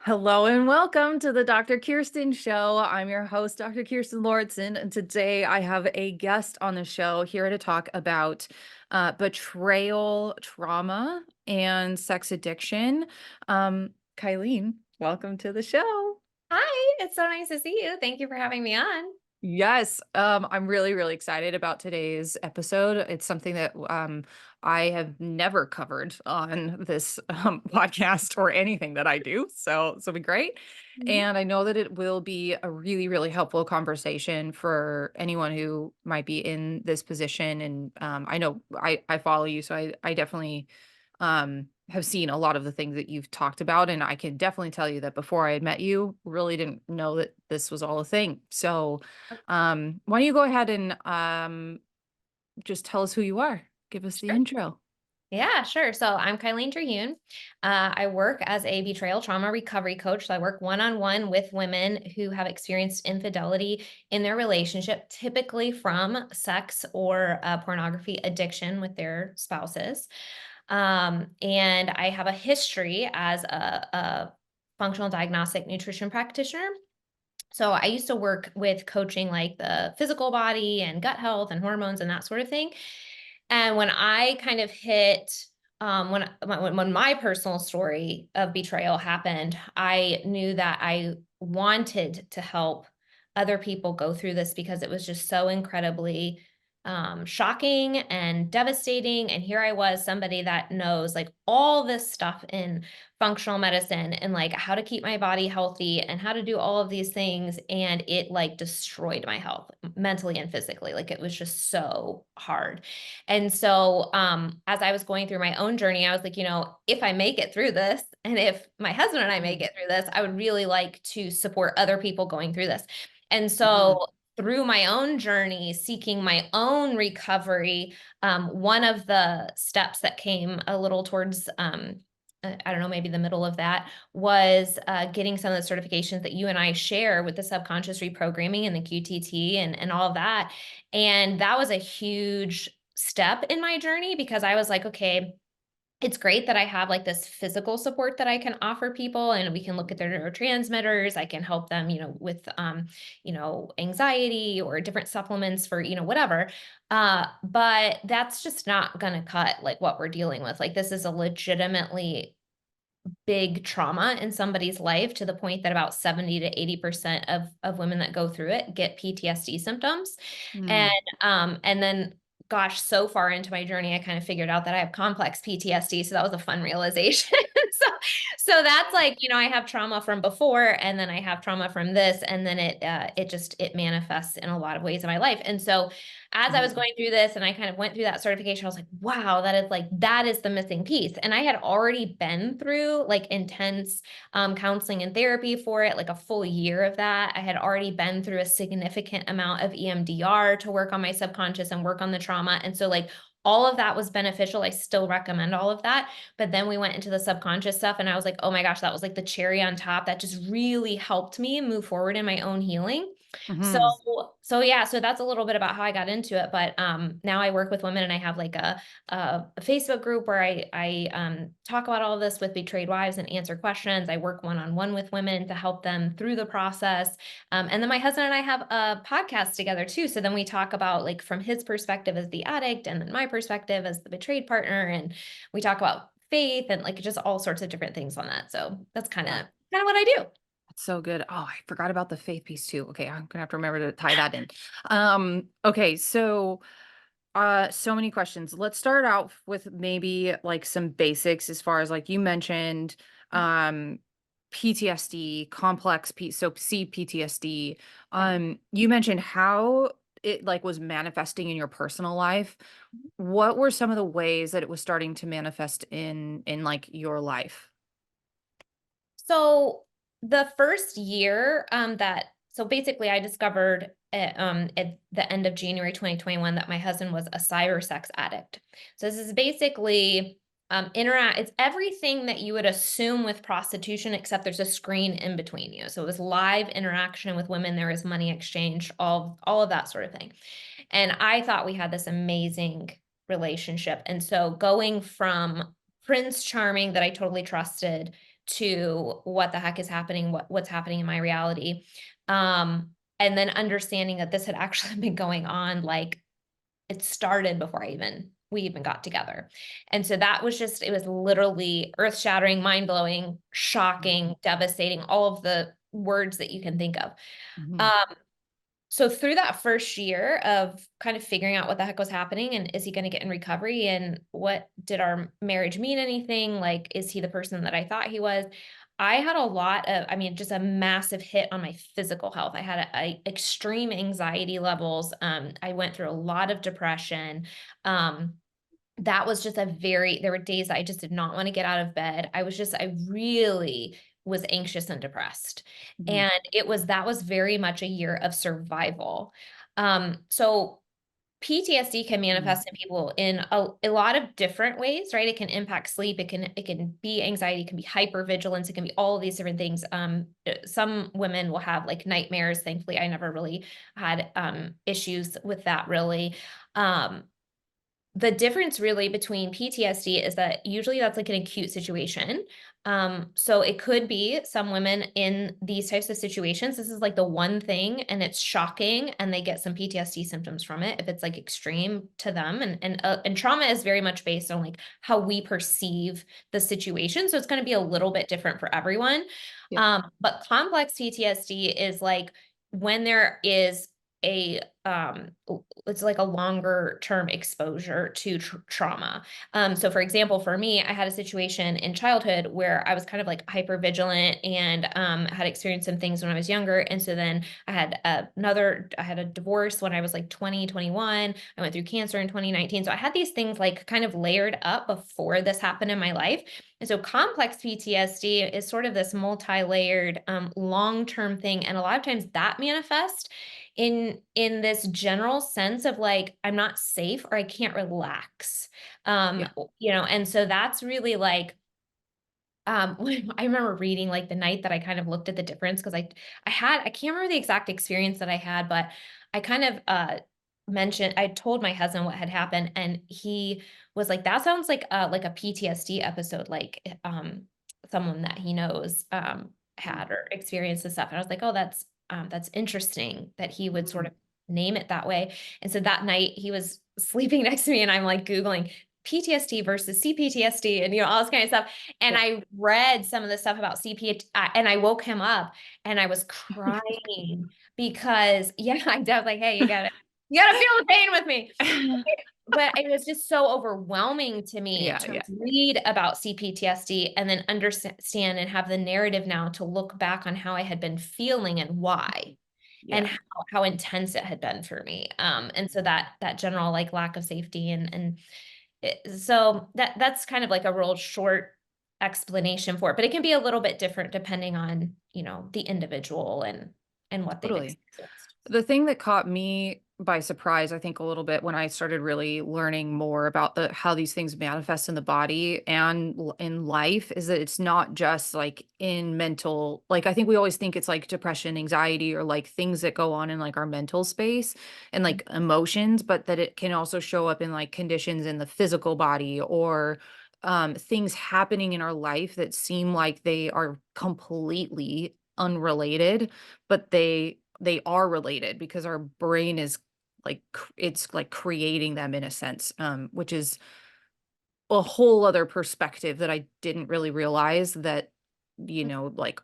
Hello and welcome to the Dr. Kirsten Show. I'm your host, Dr. Kirsten Lauritsen, and today I have a guest on the show here to talk about betrayal, trauma, and sex addiction. Kylene, welcome to the show. Hi, it's so nice to see you. Thank you for having me on. Yes, I'm really, really excited about today's episode. It's something that I have never covered on this podcast or anything that I do. So it'll be great. Mhm. And I know that it will be a really, really helpful conversation for anyone who might be in this position. And I know I follow you, so I definitely have seen a lot of the things that you've talked about. And I can definitely tell you that before I had met you, really didn't know that this was all a thing. So why don't you go ahead and just tell us who you are? Give us the Sure. intro. Yeah, sure. So I'm Kylene Terhune. I work as a betrayal trauma recovery coach. So I work one-on-one with women who have experienced infidelity in their relationship, typically from sex or pornography addiction with their spouses. And I have a history as a functional diagnostic nutrition practitioner. So I used to work with coaching like the physical body and gut health and hormones and that sort of thing. And when I kind of hit when my personal story of betrayal happened, I knew that I wanted to help other people go through this because it was just so incredibly shocking and devastating. And here I was, somebody that knows like all this stuff in functional medicine and like how to keep my body healthy and how to do all of these things. And it like destroyed my health mentally and physically. Like it was just so hard. And so, as I was going through my own journey, I was like, if I make it through this, and if my husband and I make Mhm. it through this, I would really like to support other people going through this. And Mhm. so, through my own journey, seeking my own recovery, one of the steps that came a little towards, I don't know, maybe the middle of that was getting some of the certifications that you and I share with the subconscious reprogramming and the QTT and all of that. And that was a huge step in my journey because I was like, okay, it's great that I have like this physical support that I can offer people and we can look at their neurotransmitters. I can help them, with anxiety or different supplements for, whatever. But that's just not gonna cut like what we're dealing with. Like this is a legitimately big trauma in somebody's life to the point that about 70 to 80% of women that go through it get PTSD symptoms. And Mm. and then gosh, so far into my journey, I kind of figured out that I have complex PTSD. So that was a fun realization. so so that's like, I have trauma from before and then I have trauma from this and then it manifests in a lot of ways in my life. And so as I was Mhm. going through this and I kind of went through that certification, I was like, wow, that is the missing piece. And I had already been through like intense counseling and therapy for it, like a full year of that. I had already been through a significant amount of EMDR to work on my subconscious and work on the trauma. And so like all of that was beneficial. I still recommend all of that. But then we went into the subconscious stuff and I was like, oh my gosh, that was like the cherry on top that just really helped me move forward in my own healing. So Mhm. so yeah, so that's a little bit about how I got into it, but, now I work with women and I have like a Facebook group where I talk about all of this with betrayed wives and answer questions. I work one-on-one with women to help them through the process, and then my husband and I have a podcast together too, so then we talk about, like, from his perspective as the addict and then my perspective as the betrayed partner, and we talk about faith and, like, just all sorts of different things on that, so that's kinda what I do. That's so good. Oh, I forgot about the faith piece too. Okay, I'm gonna have to remember to tie that in. Okay, so many questions. Let's start out with maybe like some basics as far as like you mentioned um PTSD, complex P so CPTSD. Yeah. You mentioned how it like was manifesting in your personal life. What were some of the ways that it was starting to manifest in like your life? So the first year so basically I discovered at the end of January 2021 that my husband was a cyber sex addict. So this is basically interact it's everything that you would assume with prostitution except there's a screen in between you. So it was live interaction with women, there was money exchange, all of that sort of thing. And I thought we had this amazing relationship. And so going from Prince Charming that I totally trusted to what the heck is happening, what's happening in my reality. And then understanding that this had actually been going on, like it started before we even got together. And so that was just, it was literally earth-shattering, mind-blowing, shocking, devastating, all of the words that you can think of. Mhm. Um, so through that first year of kind of figuring out what the heck was happening and is he going to get in recovery and what did our marriage mean anything? Like, is he the person that I thought he was? I had a lot of, I mean, just a massive hit on my physical health. I had extreme anxiety levels. I went through a lot of depression. Um, that was just there were days that I just did not want to get out of bed. I really was anxious and depressed. Mhm. And that was very much a year of survival. So PTSD can Mhm. manifest in people in a lot of different ways, right? It can impact sleep. It can be anxiety. It can be hypervigilance. It can be all of these different things. Some women will have like nightmares. Thankfully, I never really had issues with that really. Um, the difference really between PTSD is that usually that's like an acute situation. So it could be some women in these types of situations, this is like the one thing and it's shocking and they get some PTSD symptoms from it if it's like extreme to them. And trauma is very much based on like how we perceive the situation. So it's going to be a little bit different for everyone. Yep. But complex PTSD is like when there is a it's like a longer term exposure to trauma. So for example, for me, I had a situation in childhood where I was kind of like hyper vigilant and had experienced some things when I was younger. And so then I had a divorce when I was like 20, 21. I went through cancer in 2019. So I had these things like kind of layered up before this happened in my life. And so complex PTSD is sort of this multi-layered long-term thing. And a lot of times that manifests in this general sense of like I'm not safe or I can't relax. Yeah. And so that's really like I remember reading like the night that I kind of looked at the difference because I can't remember the exact experience that I had, but I kind of mentioned I told my husband what had happened and he was like, that sounds like a PTSD episode, like someone that he knows Mm. had or experienced this stuff. And I was like, oh, that's interesting that he would sort Mhm. of name it that way. And so that night he was sleeping next to me and I'm like Googling PTSD versus CPTSD and all this kind of stuff. And Yep. I read some of the stuff about CP and I woke him up and I was crying because yeah, I was like, hey, you gotta feel the pain with me. But it was just so overwhelming to me Yeah, to yeah. read about CPTSD and then understand and have the narrative now to look back on how I had been feeling and why and Yeah, how intense it had been for me. And so that general like lack of safety so that's kind of like a real short explanation for it, but it can be a little bit different depending on, the individual and what they've totally. experienced. The thing that caught me by surprise, I think a little bit when I started really learning more about how these things manifest in the body and in life is that it's not just like in mental, like I think we always think it's like depression, anxiety, or like things that go on in like our mental space and like emotions, but that it can also show up in like conditions in the physical body or things happening in our life that seem like they are completely unrelated, but they are related because our brain is like it's like creating them in a sense, which is a whole other perspective that I didn't really realize that, like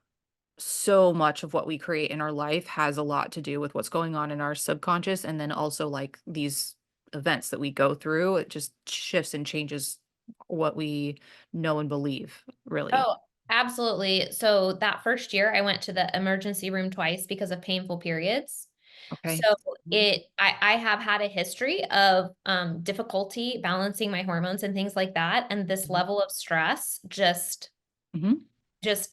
so much of what we create in our life has a lot to do with what's going on in our subconscious. And then also like these events that we go through, it just shifts and changes what we know and believe, really. Oh, absolutely. So that first year I went to the emergency room twice because of painful periods. So Okay. I have had a history of difficulty balancing my hormones and things like that. And this Mhm. level of stress just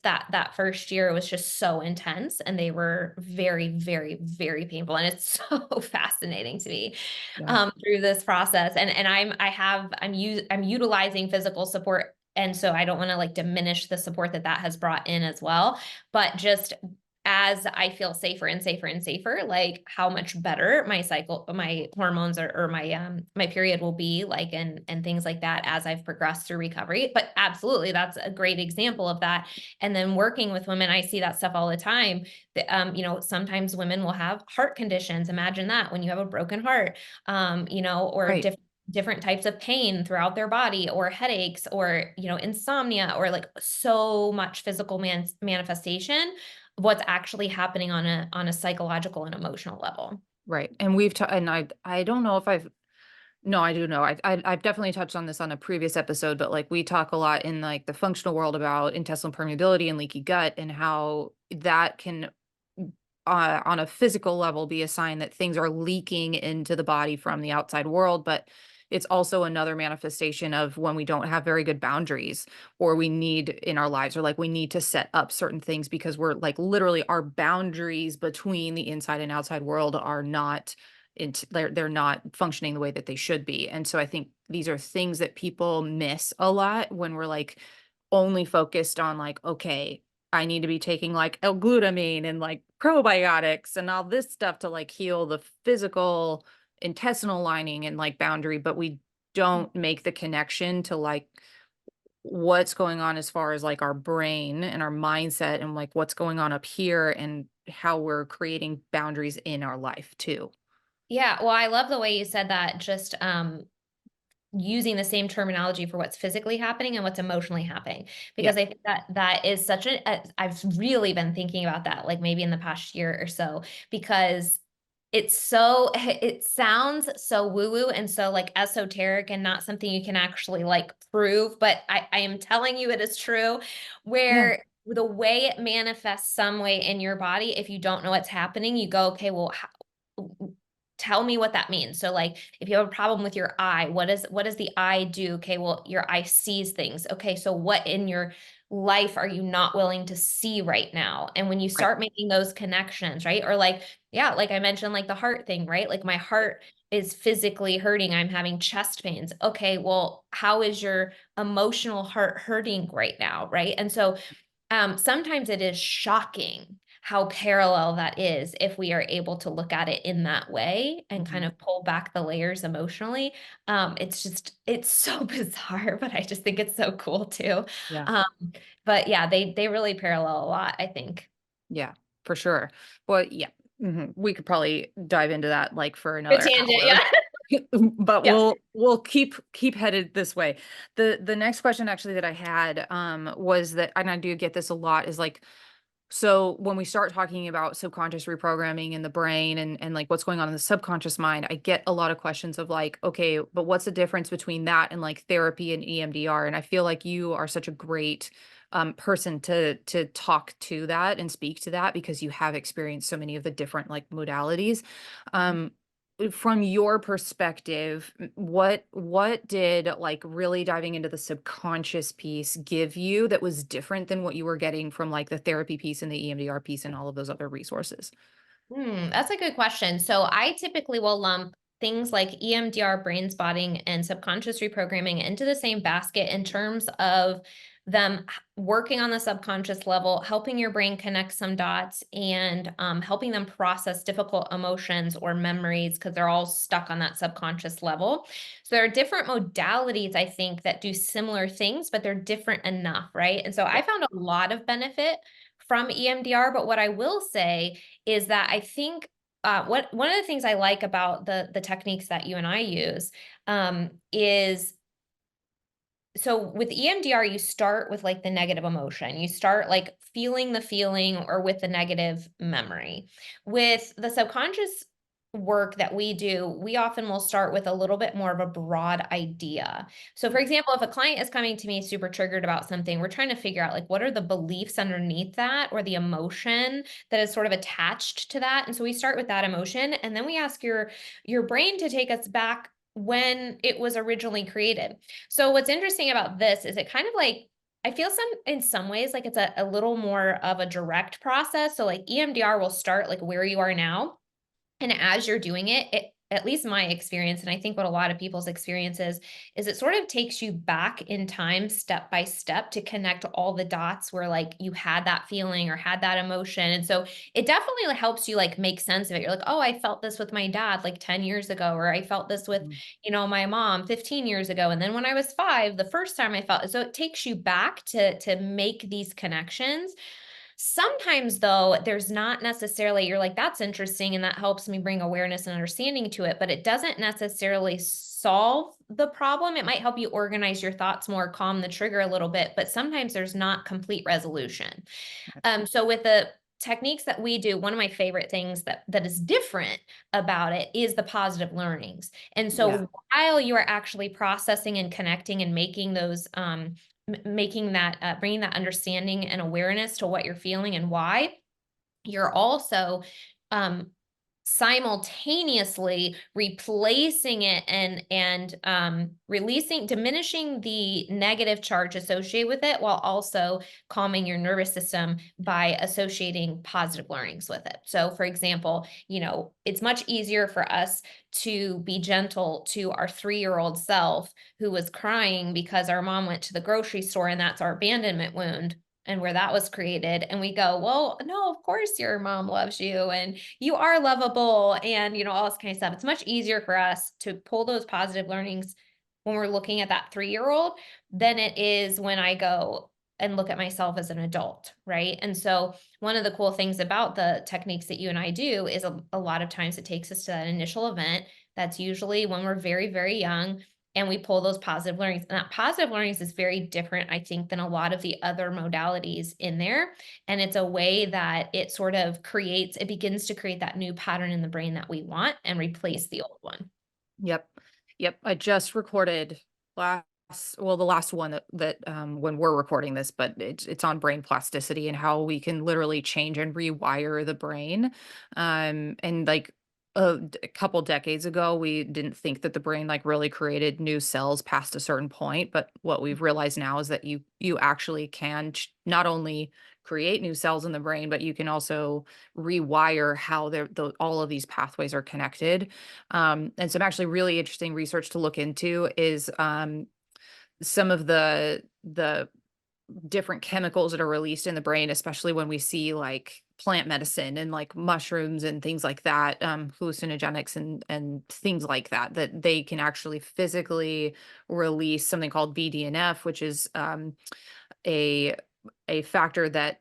that first year was just so intense and they were very, very, very painful. And it's so fascinating to me Yeah, through this process. And I'm utilizing physical support. And so I don't want to like diminish the support that has brought in as well. But just as I feel safer and safer and safer, like how much better my hormones or my period will be like, and things like that as I've progressed through recovery. But absolutely, that's a great example of that. And then working with women, I see that stuff all the time. Sometimes women will have heart conditions. Imagine that, when you have a broken heart, or Right. different types of pain throughout their body, or headaches, or insomnia, or like so much physical manifestation of what's actually happening on a psychological and emotional level. Right. And we've and I don't know if I've no, I do know. I've definitely touched on this on a previous episode, but like we talk a lot in like the functional world about intestinal permeability and leaky gut and how that can on a physical level be a sign that things are leaking into the body from the outside world, but it's also another manifestation of when we don't have very good boundaries or we need in our lives or like we need to set up certain things because we're like literally our boundaries between the inside and outside world are not they're not functioning the way that they should be. And so I think these are things that people miss a lot when we're like only focused on like, okay, I need to be taking like L-glutamine and like probiotics and all this stuff to like heal the physical intestinal lining and like boundary, but we don't make the connection to like what's going on as far as like our brain and our mindset and like what's going on up here and how we're creating boundaries in our life too. Yeah, well, I love the way you said that, just using the same terminology for what's physically happening and what's emotionally happening, Yeah. because I think that that is such I've really been thinking about that, like maybe in the past year or so, because it's so it sounds so woo woo and so like esoteric and not something you can actually like prove, but I am telling you it is true, Yeah. where the way it manifests some way in your body, if you don't know what's happening, you go, okay, well, tell me what that means. So like if you have a problem with your eye, what does the eye do? Okay, well, your eye sees things. Okay, so what in your life are you not willing to see right now? And when you Right. start making those connections, right? Or like, yeah, like I mentioned, like the heart thing, right? Like my heart is physically hurting. I'm having chest pains. Okay, well, how is your emotional heart hurting right now? Right. And so sometimes it is shocking how parallel that is if we are able to look at it in that way and kind Mhm. of pull back the layers emotionally. It's so bizarre, but I just think it's so cool too. Yeah. Um, but yeah, they really parallel a lot, I think. Yeah, for sure. Well, yeah, we could probably dive into that like for Good another tangent, hour, yeah. but Yeah. we'll keep headed this way. The next question actually that I had was that, and I do get this a lot, is like so when we start talking about subconscious reprogramming in the brain and like what's going on in the subconscious mind, I get a lot of questions of like, okay, but what's the difference between that and like therapy and EMDR? And I feel like you are such a great person to talk to that and speak to that because you have experienced so many of the different like modalities. Um, from your perspective, what did like really diving into the subconscious piece give you that was different than what you were getting from like the therapy piece and the EMDR piece and all of those other resources? That's a good question. So I typically will lump things like EMDR, brain spotting, and subconscious reprogramming into the same basket in terms of them working on the subconscious level, helping your brain connect some dots, and helping them process difficult emotions or memories because they're all stuck on that subconscious level. So there are different modalities, I think, that do similar things, but they're different enough, right? And so Yeah. I found a lot of benefit from EMDR, but what I will say is that I think what one of the things I like about the techniques that you and I use is, so with EMDR, you start with like the negative emotion. You start like feeling the feeling or with the negative memory. With the subconscious work that we do, we often will start with a little bit more of a broad idea. So for example, if a client is coming to me super triggered about something, we're trying to figure out like what are the beliefs underneath that or the emotion that is sort of attached to that. And so we start with that emotion and then we ask your brain to take us back when it was originally created. So what's interesting about this is it kind of like I feel in some ways like it's a little more of a direct process. So like EMDR will start like where you are now. And as you're doing it, at least my experience, and I think what a lot of people's experience is it sort of takes you back in time step by step to connect all the dots where like you had that feeling or had that emotion. And so it definitely like, helps you like make sense of it. You're like, oh, I felt this with my dad like 10 years ago, or I felt this with, Mhm. my mom 15 years ago. And then when I was 5, the first time I felt, so it takes you back to make these connections. Sometimes, though, there's not necessarily, you're like, that's interesting, and that helps me bring awareness and understanding to it, but it doesn't necessarily solve the problem. It might help you organize your thoughts more, calm the trigger a little bit, but sometimes there's not complete resolution. So with the techniques that we do, one of my favorite things that is different about it is the positive learnings. And Yeah. so while you are actually processing and connecting and making those making that bringing that understanding and awareness to what you're feeling and why, you're also um, simultaneously replacing it and releasing, diminishing the negative charge associated with it, while also calming your nervous system by associating positive learnings with it. So for example, it's much easier for us to be gentle to our 3-year-old self who was crying because our mom went to the grocery store, and that's our abandonment wound and where that was created. And we go, well, no, of course your mom loves you and you are lovable and, all this kind of stuff. It's much easier for us to pull those positive learnings when we're looking at that 3-year-old than it is when I go and look at myself as an adult. Right. And so one of the cool things about the techniques that you and I do is a lot of times it takes us to that initial event. That's usually when we're very, very young, and we pull those positive learnings. And that positive learnings is very different, I think, than a lot of the other modalities in there. And it's a way that it sort of it begins to create that new pattern in the brain that we want and replace the old one. Yep. Yep. I just recorded last the last one that when we're recording this, but it's on brain plasticity and how we can literally change and rewire the brain. And like a couple decades ago, we didn't think that the brain like really created new cells past a certain point, but what we've realized now is that you actually can not only create new cells in the brain, but you can also rewire how all of these pathways are connected. And some actually really interesting research to look into is some of the different chemicals that are released in the brain, especially when we see like plant medicine and like mushrooms and things like that, hallucinogenics and things like that, that they can actually physically release something called BDNF, which is a a factor that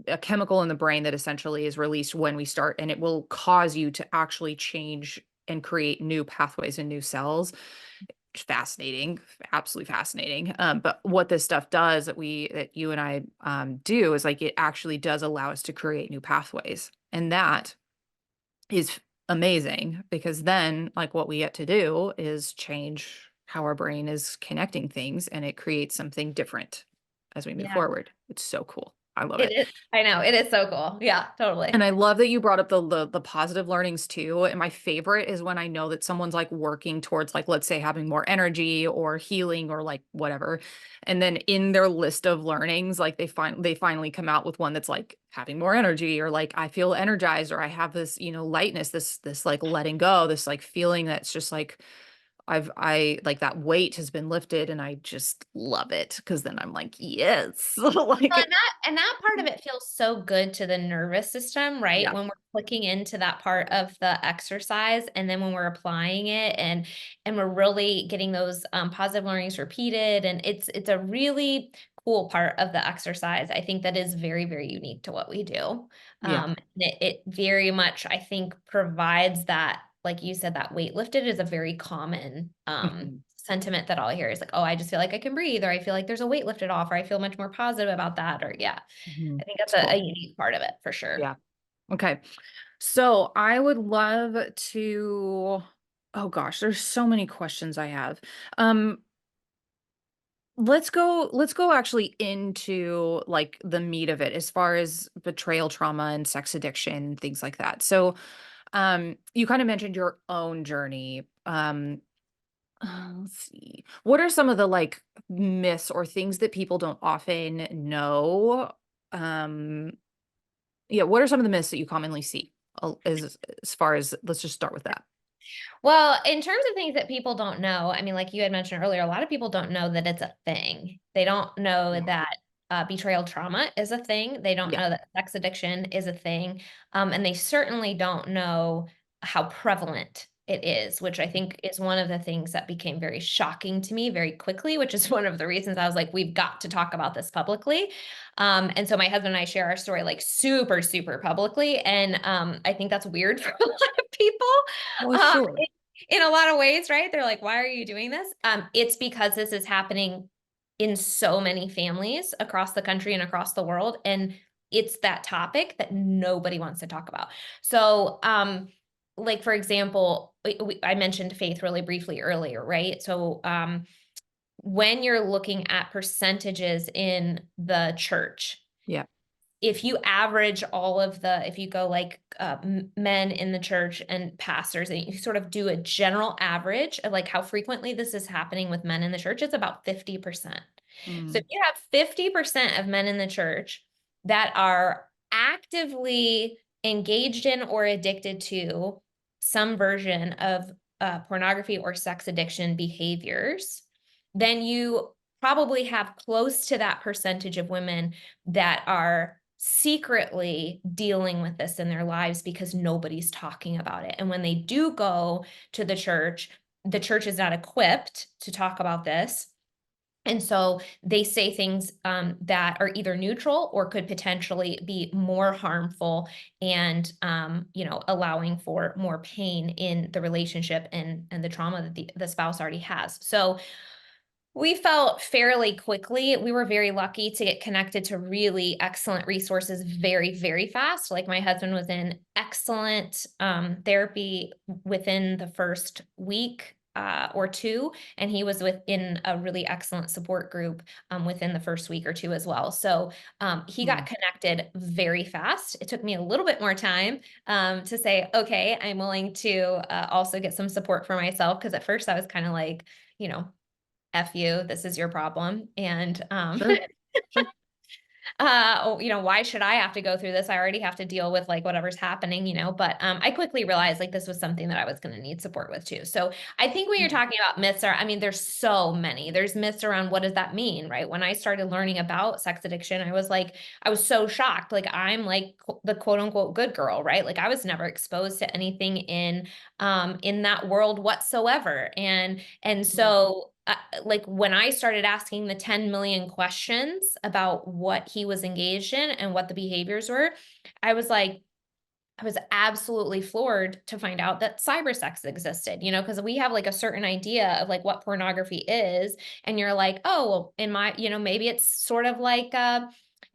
a chemical in the brain that essentially is released when we start, and it will cause you to actually change and create new pathways and new cells. Fascinating, absolutely fascinating. But what this stuff does that you and I do is like it actually does allow us to create new pathways, and that is amazing because then like what we get to do is change how our brain is connecting things, and it creates something different as we move Yeah, forward. It's so cool. I love it it. is. I know. It is so cool. Yeah, And totally. I love that you brought up the positive learnings too. And my favorite is when I know that someone's like working towards like, let's say having more energy or healing or like whatever. And then in their list of learnings, like they finally come out with one that's like having more energy, or like I feel energized, or I have this, lightness, this like letting go, this like feeling that's just like I like that weight has been lifted, and I just love it because then I'm like, yes. Well, Like and that part of it feels so good to the nervous system, right? yeah. When we're clicking into that part of the exercise, and then when we're applying it, and we're really getting those positive learnings repeated, and it's a really cool part of the exercise. I think that is very, very unique to what we do. Yeah. And it very much, I think, provides that, like you said, that weight lifted is a very common Mhm. sentiment that I'll hear is like, "Oh, I just feel like I can breathe," or "I feel like there's a weight lifted off," or "I feel much more positive about that," or yeah. Mhm. I think that's It's a cool. unique part of it for sure. Yeah. Okay. So I would love to oh gosh, there's so many questions I have. Um, let's go actually into like the meat of it as far as betrayal trauma and sex addiction, things like that. So you kind of mentioned your own journey. Let's see. What are some of the like myths or things that people don't often know? Um, yeah, what are some of the myths that you commonly see? As far as let's just start with that. Well, in terms of things that people don't know, I mean, like you had mentioned earlier, a lot of people don't know that it's a thing. They don't know Yeah. that betrayal trauma is a thing. They don't Yeah. know that sex addiction is a thing. And they certainly don't know how prevalent it is, which I think is one of the things that became very shocking to me very quickly, which is one of the reasons I was like, we've got to talk about this publicly. And so my husband and I share our story like super, super publicly. And I think that's weird for a lot of people. Well, Um, sure. in a lot of ways, right? They're like, why are you doing this? It's because this is happening in so many families across the country and across the world. And it's that topic that nobody wants to talk about. So, like, for example, I mentioned faith really briefly earlier, right? So, when you're looking at percentages in the church, Yeah. if you average all of the if you go like men in the church and pastors and you sort of do a general average of like how frequently this is happening with men in the church, it's about 50%. So if Mm. you have 50% of men in the church that are actively engaged in or addicted to some version of pornography or sex addiction behaviors, then you probably have close to that percentage of women that are secretly dealing with this in their lives because nobody's talking about it. And when they do go to the church is not equipped to talk about this. And so they say things that are either neutral or could potentially be more harmful and, allowing for more pain in the relationship and the trauma that the spouse already has. So we felt fairly quickly. We were very lucky to get connected to really excellent resources very, very fast. Like my husband was in excellent therapy within the first week or two, and he was within a really excellent support group within the first week or two as well. So he got Mm. connected very fast. It took me a little bit more time to say, okay, I'm willing to also get some support for myself because at first I was kind of like, you know, F you, this is your problem. And Sure. Sure. why should I have to go through this? I already have to deal with like whatever's happening. But I quickly realized like this was something that I was going to need support with too. So I think when you're Yeah. talking about myths I mean, there's so many. There's myths around what does that mean, right? When I started learning about sex addiction, I was so shocked. Like I'm like the quote unquote good girl, right? Like I was never exposed to anything in that world whatsoever. And Mm. so, like when I started asking the 10 million questions about what he was engaged in and what the behaviors were, I was like, I was absolutely floored to find out that cyber sex existed, because we have like a certain idea of like what pornography is. And you're like, oh, well, maybe it's sort of like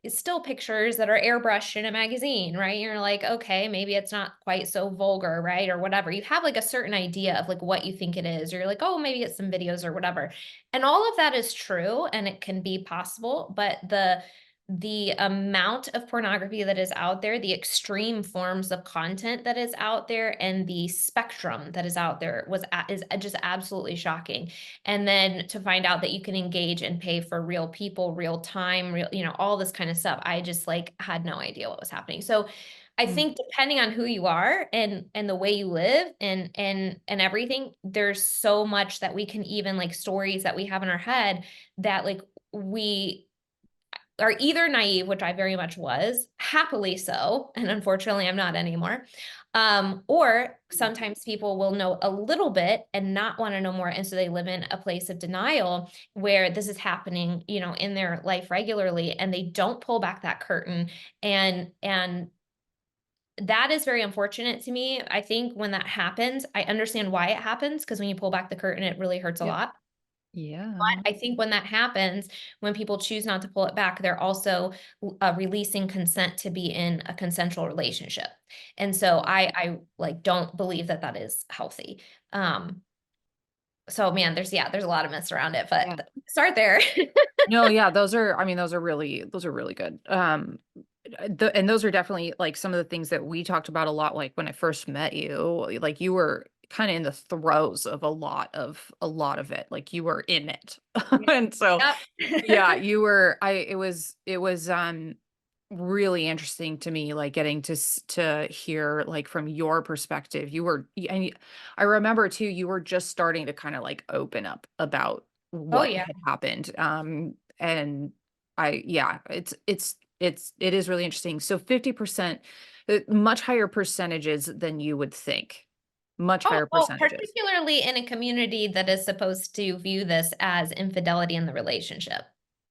it's still pictures that are airbrushed in a magazine, right? You're like, okay, maybe it's not quite so vulgar, right? Or whatever. You have like a certain idea of like what you think it is. Or you're like, oh, maybe it's some videos or whatever. And all of that is true and it can be possible, but the amount of pornography that is out there, the extreme forms of content that is out there, and the spectrum that is out there is just absolutely shocking. And then to find out that you can engage and pay for real people, real time, real, all this kind of stuff. I just like had no idea what was happening. So I Mm. think depending on who you are and the way you live and everything, there's so much that we can even like stories that we have in our head that like we are either naive, which I very much was, happily so, and unfortunately I'm not anymore. Or Mm. sometimes people will know a little bit and not want to know more. And so they live in a place of denial where this is happening, in their life regularly, and they don't pull back that curtain. And that is very unfortunate to me. I think when that happens, I understand why it happens because when you pull back the curtain, it really hurts a Yeah. lot. Yeah. I think when that happens, when people choose not to pull it back, they're also releasing consent to be in a consensual relationship. And so Mm. I like don't believe that that is healthy. Um, so man, there's a lot of myths around it, but Yeah. start there. No, yeah, I mean, those are really good. And those are definitely like some of the things that we talked about a lot, like when I first met you, like you were kind of in the throes of a lot of it. Like you were in it. Yeah. And so, Yep. yeah, you were, it was, really interesting to me, like, getting to hear, like, from your perspective. I remember too, you were just starting to kinda, like, open up about Oh, what yeah. had happened, and it is really interesting. So 50%, much higher percentages than you would think. Much Oh, higher oh, percentages. particularly in a community that is supposed to view this as infidelity in the relationship,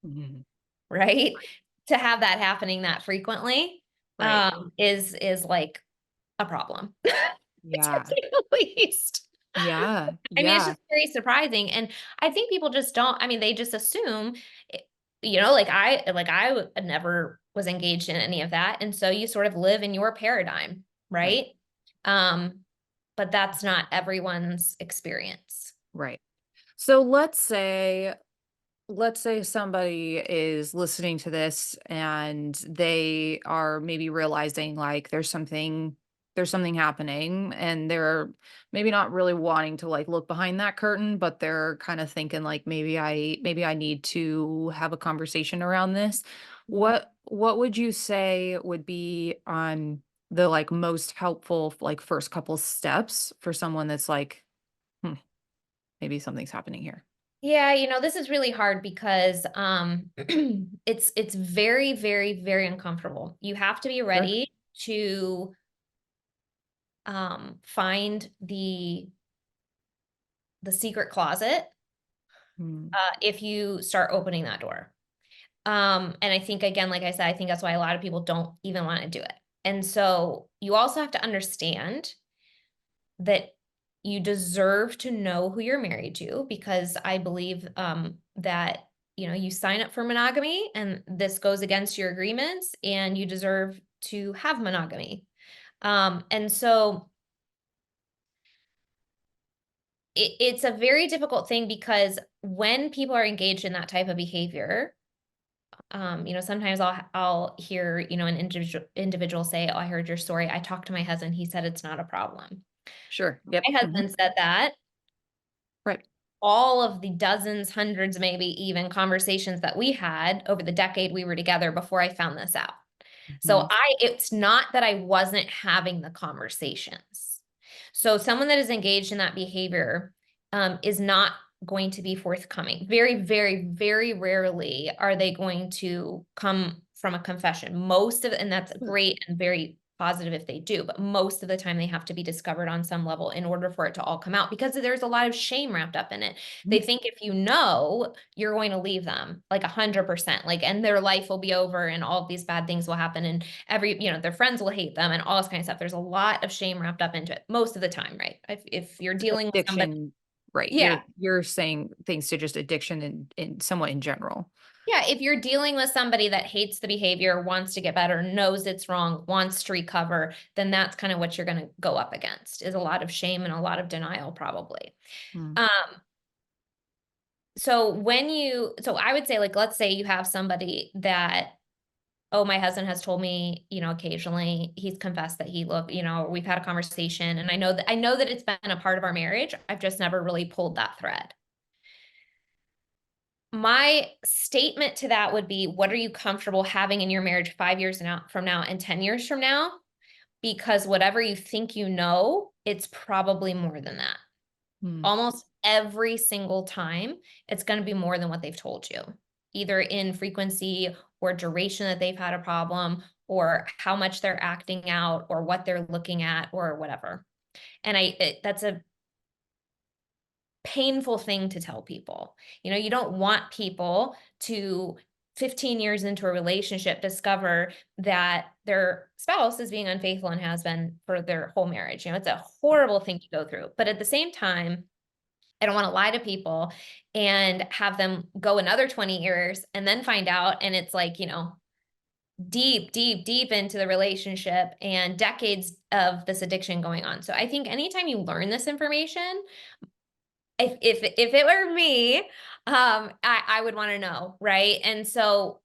Mhm. right? To have that happening that frequently, Right. is like a problem, to Yeah. say the least. Yeah. I mean, it's Yeah. just very surprising, and I think people just don't, I mean, they just assume, like I never was engaged in any of that, and so you sort of live in your paradigm, Right. right? Um, but that's not everyone's experience. Right. So let's say somebody is listening to this and they are maybe realizing like there's something happening, and they're maybe not really wanting to like look behind that curtain, but they're kind of thinking like maybe I need to have a conversation around this. What would you say would be on the like most helpful like first couple steps for someone that's like, hmm, maybe something's happening here? Yeah, this is really hard because it's very, very, very uncomfortable. You have to be Sure. ready to find the secret closet Mm, if you start opening that door. And I think, again, like I said, I think that's why a lot of people don't even want to do it. And so you also have to understand that you deserve to know who you're married to, because I believe that you sign up for monogamy and this goes against your agreements, and you deserve to have monogamy. And so it's a very difficult thing, because when people are engaged in that type of behavior, sometimes I'll hear an individual say, "Oh, I heard your story. I talked to my husband. He said it's not a problem." sure. Yep. My Mhm. husband said that. Right. All of the dozens, hundreds, maybe even conversations that we had over the decade we were together before I found this out. So Mhm. it's not that I wasn't having the conversations. So someone that is engaged in that behavior is not going to be forthcoming. Very, very, very rarely are they going to come from a confession. Most of, and that's Sure. great and very positive if they do, but most of the time they have to be discovered on some level in order for it to all come out, because there's a lot of shame wrapped up in it. They Mhm. think if you're going to leave them like 100%, like, and their life will be over and all of these bad things will happen, and their friends will hate them and all this kind of stuff. There's a lot of shame wrapped up into it most of the time, right? If you're dealing with somebody, Addiction, right. yeah, You're saying things to just addiction in somewhat in general. yeah, if you're dealing with somebody that hates the behavior, wants to get better, knows it's wrong, wants to recover, then that's kind of what you're going to go up against, is a lot of shame and a lot of denial, probably. Mm, Um, so I would say, like, let's say you have somebody that, oh, my husband has told me, occasionally he's confessed that we've had a conversation, and I know that it's been a part of our marriage. I've just never really pulled that thread. My statement to that would be, what are you comfortable having in your marriage 5 years from now and 10 years from now? Because whatever you think it's probably more than that. mm, Almost every single time, it's going to be more than what they've told you, either in frequency or duration that they've had a problem, or how much they're acting out, or what they're looking at, or whatever. And that's a painful thing to tell people. You don't want people to 15 years into a relationship discover that their spouse is being unfaithful and has been for their whole marriage. It's a horrible thing to go through. But at the same time, I don't want to lie to people and have them go another 20 years and then find out. And it's like, deep, deep, deep into the relationship and decades of this addiction going on. So I think anytime you learn this information, if it were me, I would want to know, right? And so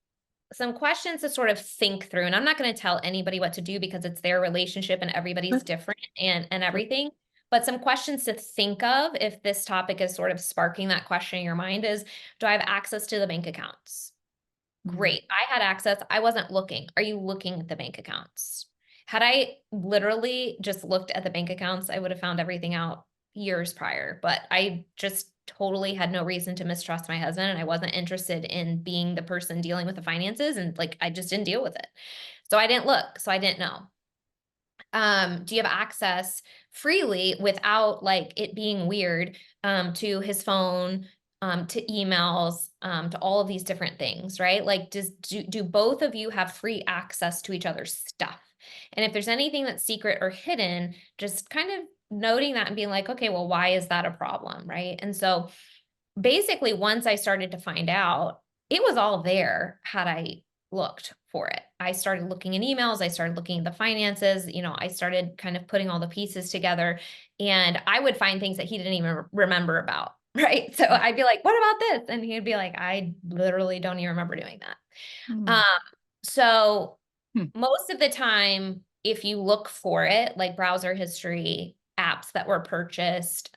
some questions to sort of think through, and I'm not going to tell anybody what to do because it's their relationship and everybody's sure, different and sure. everything. But some questions to think of if this topic is sort of sparking that question in your mind is, do I have access to the bank accounts? Mm, Great. I had access. I wasn't looking. Are you looking at the bank accounts? Had I literally just looked at the bank accounts, I would have found everything out years prior, but I just totally had no reason to mistrust my husband, and I wasn't interested in being the person dealing with the finances, and, like, I just didn't deal with it. So I didn't look, so I didn't know. Do you have access freely without, like, it being weird, to his phone, to emails, to all of these different things, right? Like, do both of you have free access to each other's stuff? And if there's anything that's secret or hidden, just kind of noting that and being like, okay, well, why is that a problem, right? And so basically, once I started to find out, it was all there had I looked for it. I started looking in emails, I started looking at the finances, I started kind of putting all the pieces together, and I would find things that he didn't even remember about, right? So right. I'd be like, "What about this?" And he'd be like, "I literally don't even remember doing that." Mm, Um, so hmm, most of the time, if you look for it, like browser history, apps that were purchased,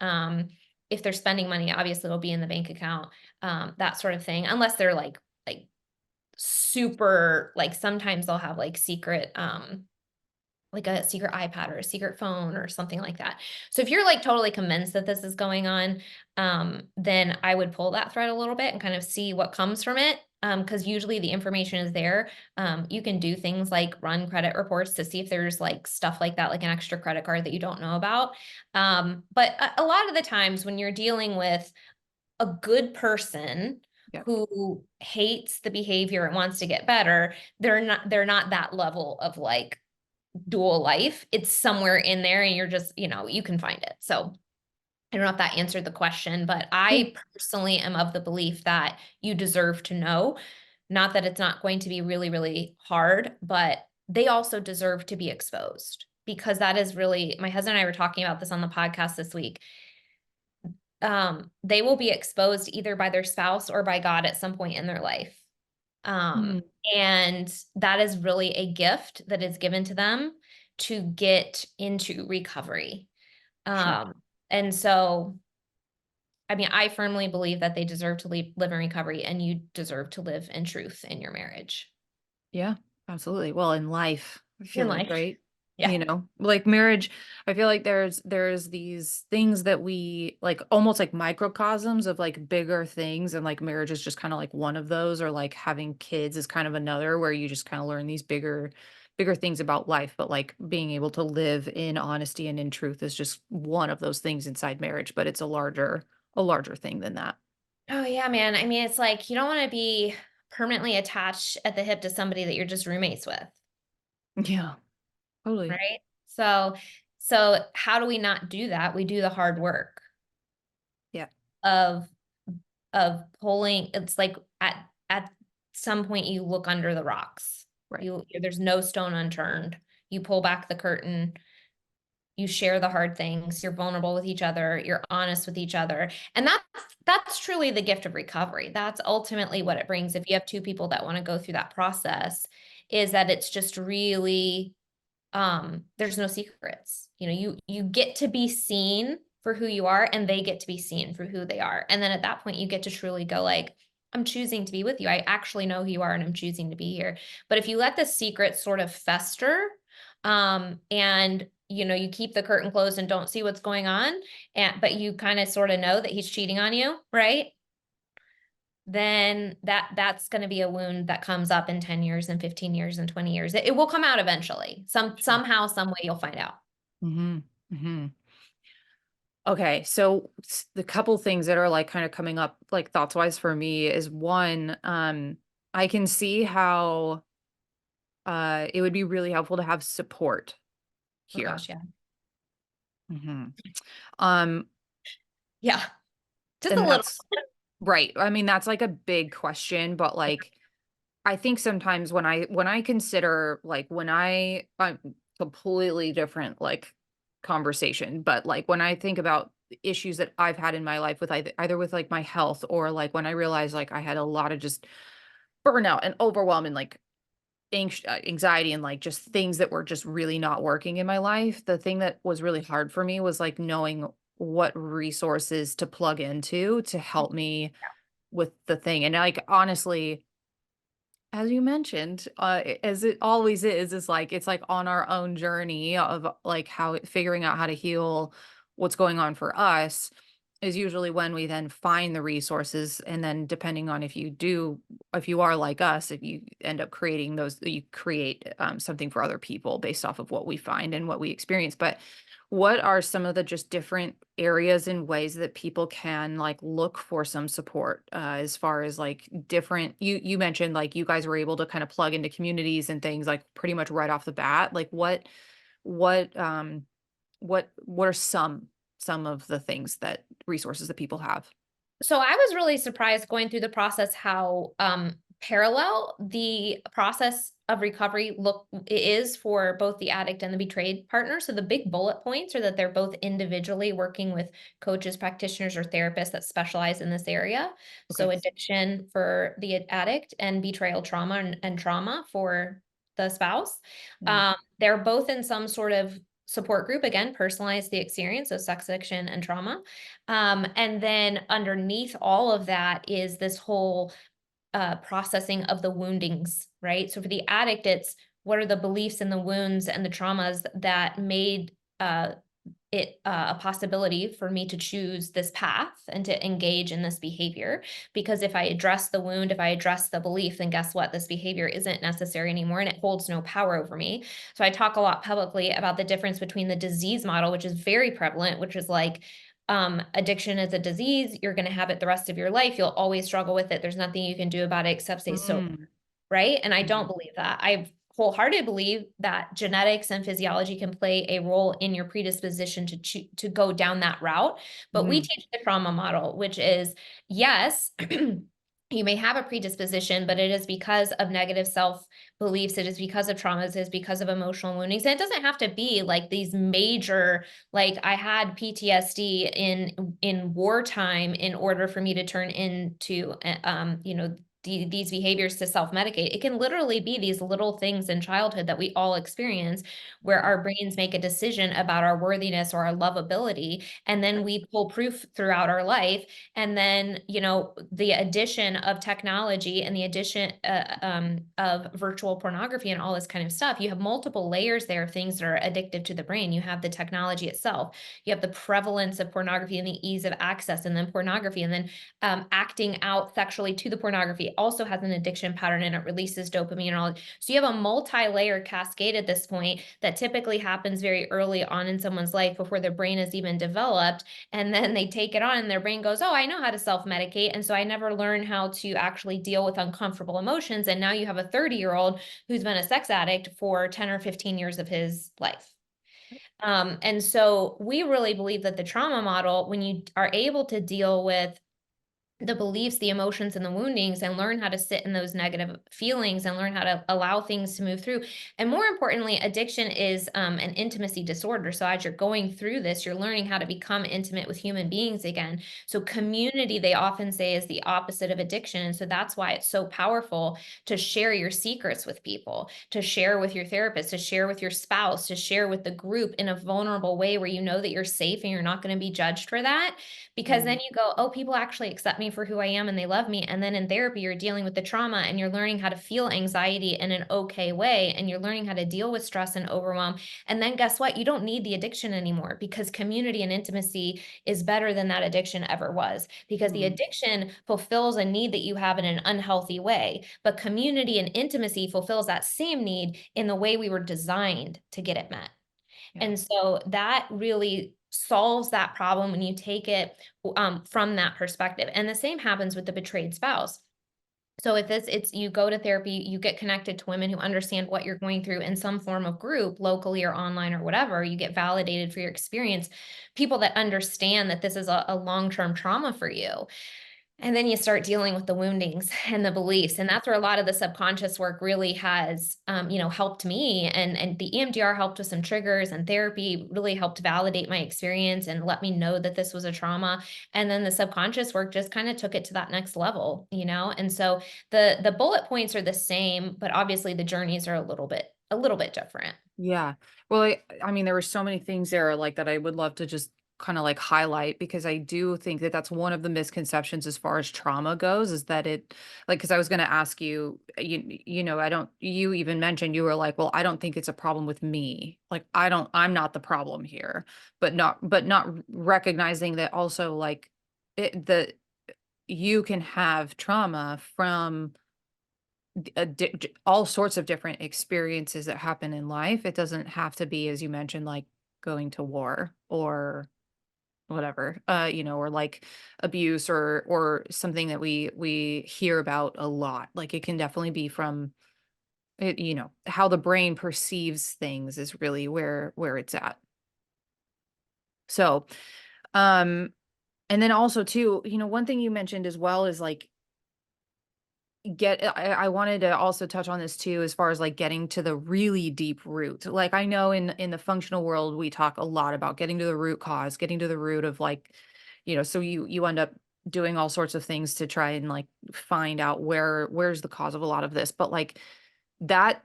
if they're spending money, obviously it'll be in the bank account, that sort of thing, unless they're like super, like sometimes they'll have like a secret iPad or a secret phone or something like that. So if you're like totally convinced that this is going on, then I would pull that thread a little bit and kind of see what comes from it. Because usually the information is there. You can do things like run credit reports to see if there's like stuff like that, like an extra credit card that you don't know about. But a lot of the times when you're dealing with a good person yeah. who hates the behavior and wants to get better, they're not that level of like dual life. It's somewhere in there and you're just, you can find it. So I don't know if that answered the question, but Yeah. I personally am of the belief that you deserve to know. Not that it's not going to be really, really hard, but they also deserve to be exposed because that is really, my husband and I were talking about this on the podcast this week. They will be exposed either by their spouse or by God at some point in their life. Um, Mm, and that is really a gift that is given to them to get into recovery. sure. And so, I mean, I firmly believe that they deserve to live in recovery and you deserve to live in truth in your marriage, Yeah, absolutely. Well, in life, I in feel like, life. right? Yeah. Like marriage, I feel like there's these things that we like almost like microcosms of like bigger things, and like marriage is just kind of like one of those, or like having kids is kind of another where you just kind of learn these bigger things about life, but like being able to live in honesty and in truth is just one of those things inside marriage, but it's a larger thing than that. Oh, yeah, man. I mean, it's like you don't want to be permanently attached at the hip to somebody that you're just roommates with, Yeah, totally. right? So how do we not do that? We do the hard work Yeah, of pulling. It's like at some point you look under the rocks. right. There's no stone unturned. You pull back the curtain, you share the hard things, you're vulnerable with each other, you're honest with each other. And that's truly the gift of recovery. That's ultimately what it brings if you have two people that want to go through that process, is that it's just really there's no secrets. You get to be seen for who you are and they get to be seen for who they are. And then at that point you get to truly go like, I'm choosing to be with you. I actually know who you are and I'm choosing to be here. But if you let the secret sort of fester, and you keep the curtain closed and don't see what's going on, but you kind of sort of know that he's cheating on you, right? Then that's going to be a wound that comes up in 10 years and 15 years and 20 years. It will come out eventually. Sure. Somehow, some way you'll find out. Mhm. Mhm. Okay, so the couple things that are like kind of coming up like thoughts wise for me is one, I can see how it would be really helpful to have support Oh here. gosh, yeah. Mhm. Um, Yeah, just a and little. that's right. I mean, that's like a big question, but like I think sometimes when I consider like I'm completely different like conversation, but like when I think about issues that I've had in my life with either with like my health, or like when I realized like I had a lot of just burnout and overwhelm and like anxiety and like just things that were just really not working in my life. The thing that was really hard for me was like knowing what resources to plug into to help me with the thing. And like honestly, As you mentioned, as it always is like it's like on our own journey of like figuring out how to heal what's going on for us is usually when we then find the resources. And then depending on if you are like us, if you end up creating those, you create something for other people based off of what we find and what we experience. But what are some of the just different areas and ways that people can like look for some support as far as like different you mentioned like you guys were able to kind of plug into communities and things like pretty much right off the bat. Like what what are some of the things that resources that people have? So I was really surprised going through the process how parallel the process of recovery look is for both the addict and the betrayed partner. So the big bullet points are that they're both individually working with coaches, practitioners, or therapists that specialize in this area. So Okay. addiction for the addict and betrayal trauma and trauma for the spouse. Yeah. They're both in some sort of support group, again, personalize the experience of sex addiction and trauma. And then underneath all of that is this whole processing of the woundings, right? So for the addict, it's what are the beliefs and the wounds and the traumas that made uh, it a possibility for me to choose this path and to engage in this behavior. Because if I address the wound, if I address the belief, then guess what? This behavior isn't necessary anymore and it holds no power over me. So I talk a lot publicly about the difference between the disease model, which is very prevalent, which is like, addiction is a disease. You're going to have it the rest of your life. You'll always struggle with it. There's nothing you can do about it except stay sober, Mm, right? And I don't mhm, believe that. I wholeheartedly believe that genetics and physiology can play a role in your predisposition to go down that route. But we mhm, teach the trauma model, which is yes, you may have a predisposition, but it is because of negative self beliefs. It is because of traumas. It is because of emotional woundings. And it doesn't have to be like these major, like I had PTSD in wartime in order for me to turn into, these behaviors to self-medicate. It can literally be these little things in childhood that we all experience where mhm. our brains make a decision about our worthiness or our lovability, and then we pull proof throughout our life. And then, the addition of technology and the addition of virtual pornography and all this kind of stuff, you have multiple layers there of things that are addictive to the brain. You have the technology itself, you have the prevalence of pornography and the ease of access, and then pornography, and then acting out sexually to the pornography also has an addiction pattern and it releases dopamine and all. So you have a multi-layer cascade at this point that typically happens very early on in someone's life before their brain is even developed. And then they take it on and their brain goes, oh, I know how to self-medicate. And so I never learned how to actually deal with uncomfortable emotions. And now you have a 30-year-old who's been a sex addict for 10 or 15 years of his life. And so we really believe that the trauma model, when you are able to deal with the beliefs, the emotions, and the woundings, and learn how to sit in those negative feelings and learn how to allow things to move through. And more importantly, addiction is an intimacy disorder. So as you're going through this, you're learning how to become intimate with human beings again. So community, they often say, is the opposite of addiction. And so that's why it's so powerful to share your secrets with people, to share with your therapist, to share with your spouse, to share with the group in a vulnerable way where you know that you're safe and you're not going to be judged for that. Because then Mm, you go, oh, people actually accept me for who I am and they love me. And then in therapy, you're dealing with the trauma and you're learning how to feel anxiety in an okay way. And you're learning how to deal with stress and overwhelm. And then guess what? You don't need the addiction anymore because community and intimacy is better than that addiction ever was. Because the mm, addiction fulfills a need that you have in an unhealthy way. But community and intimacy fulfills that same need in the way we were designed to get it met. yeah. And so that really solves that problem when you take it from that perspective. And the same happens with the betrayed spouse. So if it's you go to therapy, you get connected to women who understand what you're going through in some form of group, locally or online or whatever, you get validated for your experience, people that understand that this is a long-term trauma for you. And then you start dealing with the woundings and the beliefs. And that's where a lot of the subconscious work really has, helped me. And the EMDR helped with some triggers, and therapy really helped validate my experience and let me know that this was a trauma. And then the subconscious work just kind of took it to that next level. And so the bullet points are the same, but obviously the journeys are a little bit different. Yeah. Well, I mean, there were so many things there like that I would love to just kind of like highlight, because I do think that that's one of the misconceptions as far as trauma goes, is that it, like, because I was going to ask you, I don't, you even mentioned, you were like, well, I don't think it's a problem with me. Like, I'm not the problem here, but not recognizing that also, like, the you can have trauma from all sorts of different experiences that happen in life. It doesn't have to be, as you mentioned, like going to war or whatever, or like abuse or something that we hear about a lot. Like it can definitely be from it, how the brain perceives things is really where it's at. So, um, and then also too, one thing you mentioned as well is like I wanted to also touch on this too, as far as like getting to the really deep root. Like I know in the functional world we talk a lot about getting to the root cause, getting to the root of like, so you end up doing all sorts of things to try and like find out where's the cause of a lot of this. But like that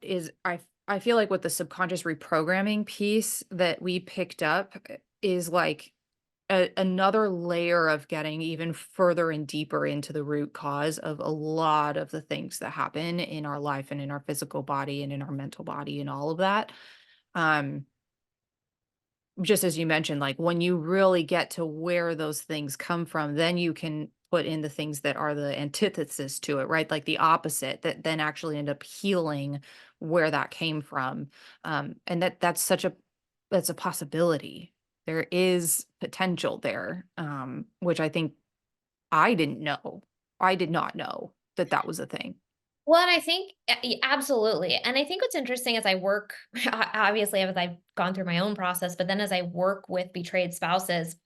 is, I feel like with the subconscious reprogramming piece that we picked up, is like another layer of getting even further and deeper into the root cause of a lot of the things that happen in our life and in our physical body and in our mental body and all of that. Um, just as you mentioned, like when you really get to where those things come from, then you can put in the things that are the antithesis to it, right? Like the opposite that then actually end up healing where that came from. And that's a possibility. There is potential there, which I think I didn't know. I did not know that that was a thing. Well, and I think absolutely. And I think what's interesting as I work, obviously, as I've gone through my own process, but then as I work with betrayed spouses,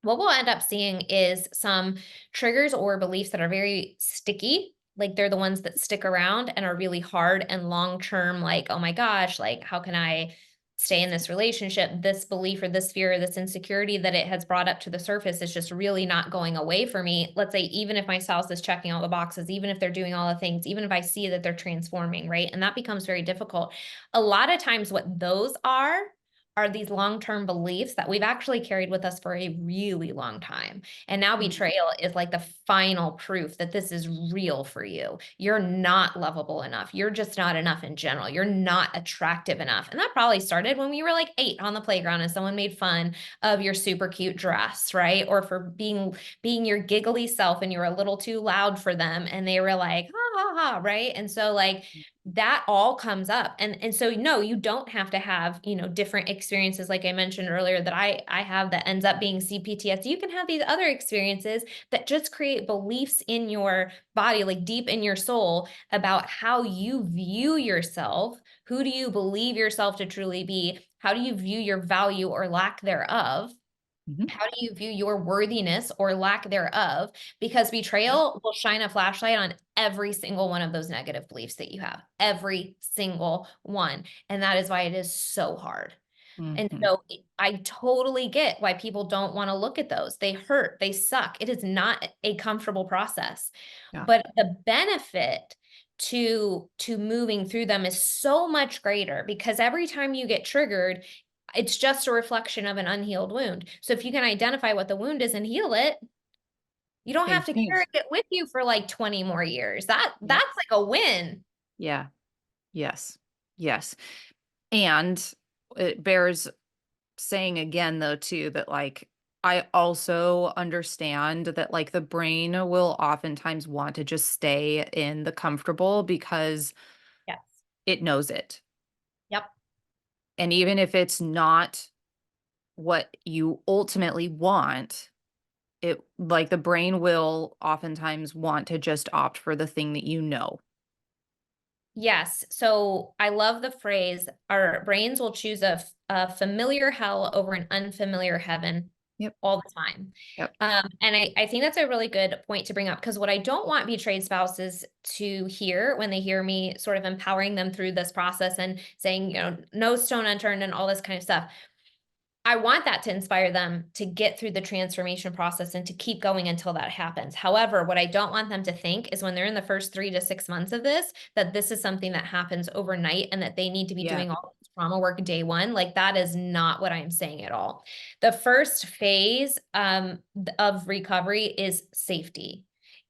what we'll end up seeing is some triggers or beliefs that are very sticky. Like they're the ones that stick around and are really hard and long term, like, oh my gosh, like, how can I stay in this relationship? This belief or this fear or this insecurity that it has brought up to the surface is just really not going away for me. Let's say, even if my spouse is checking all the boxes, even if they're doing all the things, even if I see that they're transforming, right? And that becomes very difficult. A lot of times, what those are these long-term beliefs that we've actually carried with us for a really long time. And now Mm, betrayal is like the final proof that this is real for you. You're not lovable enough. You're just not enough in general. You're not attractive enough. And that probably started when we were like 8 on the playground and someone made fun of your super cute dress, right? Or for being your giggly self and you're a little too loud for them and they were like, ha ha ha, right? And so like that all comes up. And so no, you don't have to have, different experiences like I mentioned earlier that I have that ends up being CPTSD. You can have these other experiences that just create beliefs in your body, like deep in your soul, about how you view yourself. Who do you believe yourself to truly be? How do you view your value or lack thereof? mhm. How do you view your worthiness or lack thereof? Because betrayal will shine a flashlight on every single one of those negative beliefs that you have, every single one. And that is why it is so hard. And Mhm. so I totally get why people don't want to look at those. They hurt, they suck. It is not a comfortable process. Yeah. But the benefit to moving through them is so much greater because every time you get triggered, it's just a reflection of an unhealed wound. So if you can identify what the wound is and heal it, you don't have Change to carry things. it with you for like 20 more years. Yep. That's like a win. Yeah. Yes. Yes. And it bears saying again though too that like I also understand that like the brain will oftentimes want to just stay in the comfortable because Yes. it knows it. Yep. And even if it's not what you ultimately want, it like the brain will oftentimes want to just opt for the thing that you know. Yes. So I love the phrase, our brains will choose a familiar hell over an unfamiliar heaven Yep. all the time. Yep. And I think that's a really good point to bring up because what I don't want betrayed spouses to hear when they hear me sort of empowering them through this process and saying, no stone unturned and all this kind of stuff. I want that to inspire them to get through the transformation process and to keep going until that happens. However, what I don't want them to think is when they're in the first 3 to 6 months of this, that this is something that happens overnight and that they need to be Yeah. doing all these trauma work day one. Like that is not what I'm saying at all. The first phase of recovery is safety.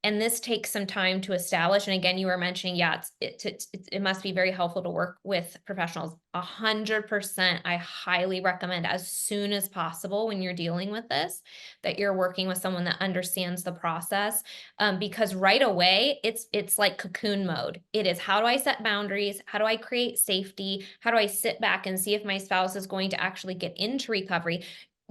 And this takes some time to establish. And again, you were mentioning, yeah, it must be very helpful to work with professionals. 100%. I highly recommend as soon as possible when you're dealing with this, that you're working with someone that understands the process. Because right away, it's like cocoon mode. It is, how do I set boundaries? How do I create safety? How do I sit back and see if my spouse is going to actually get into recovery?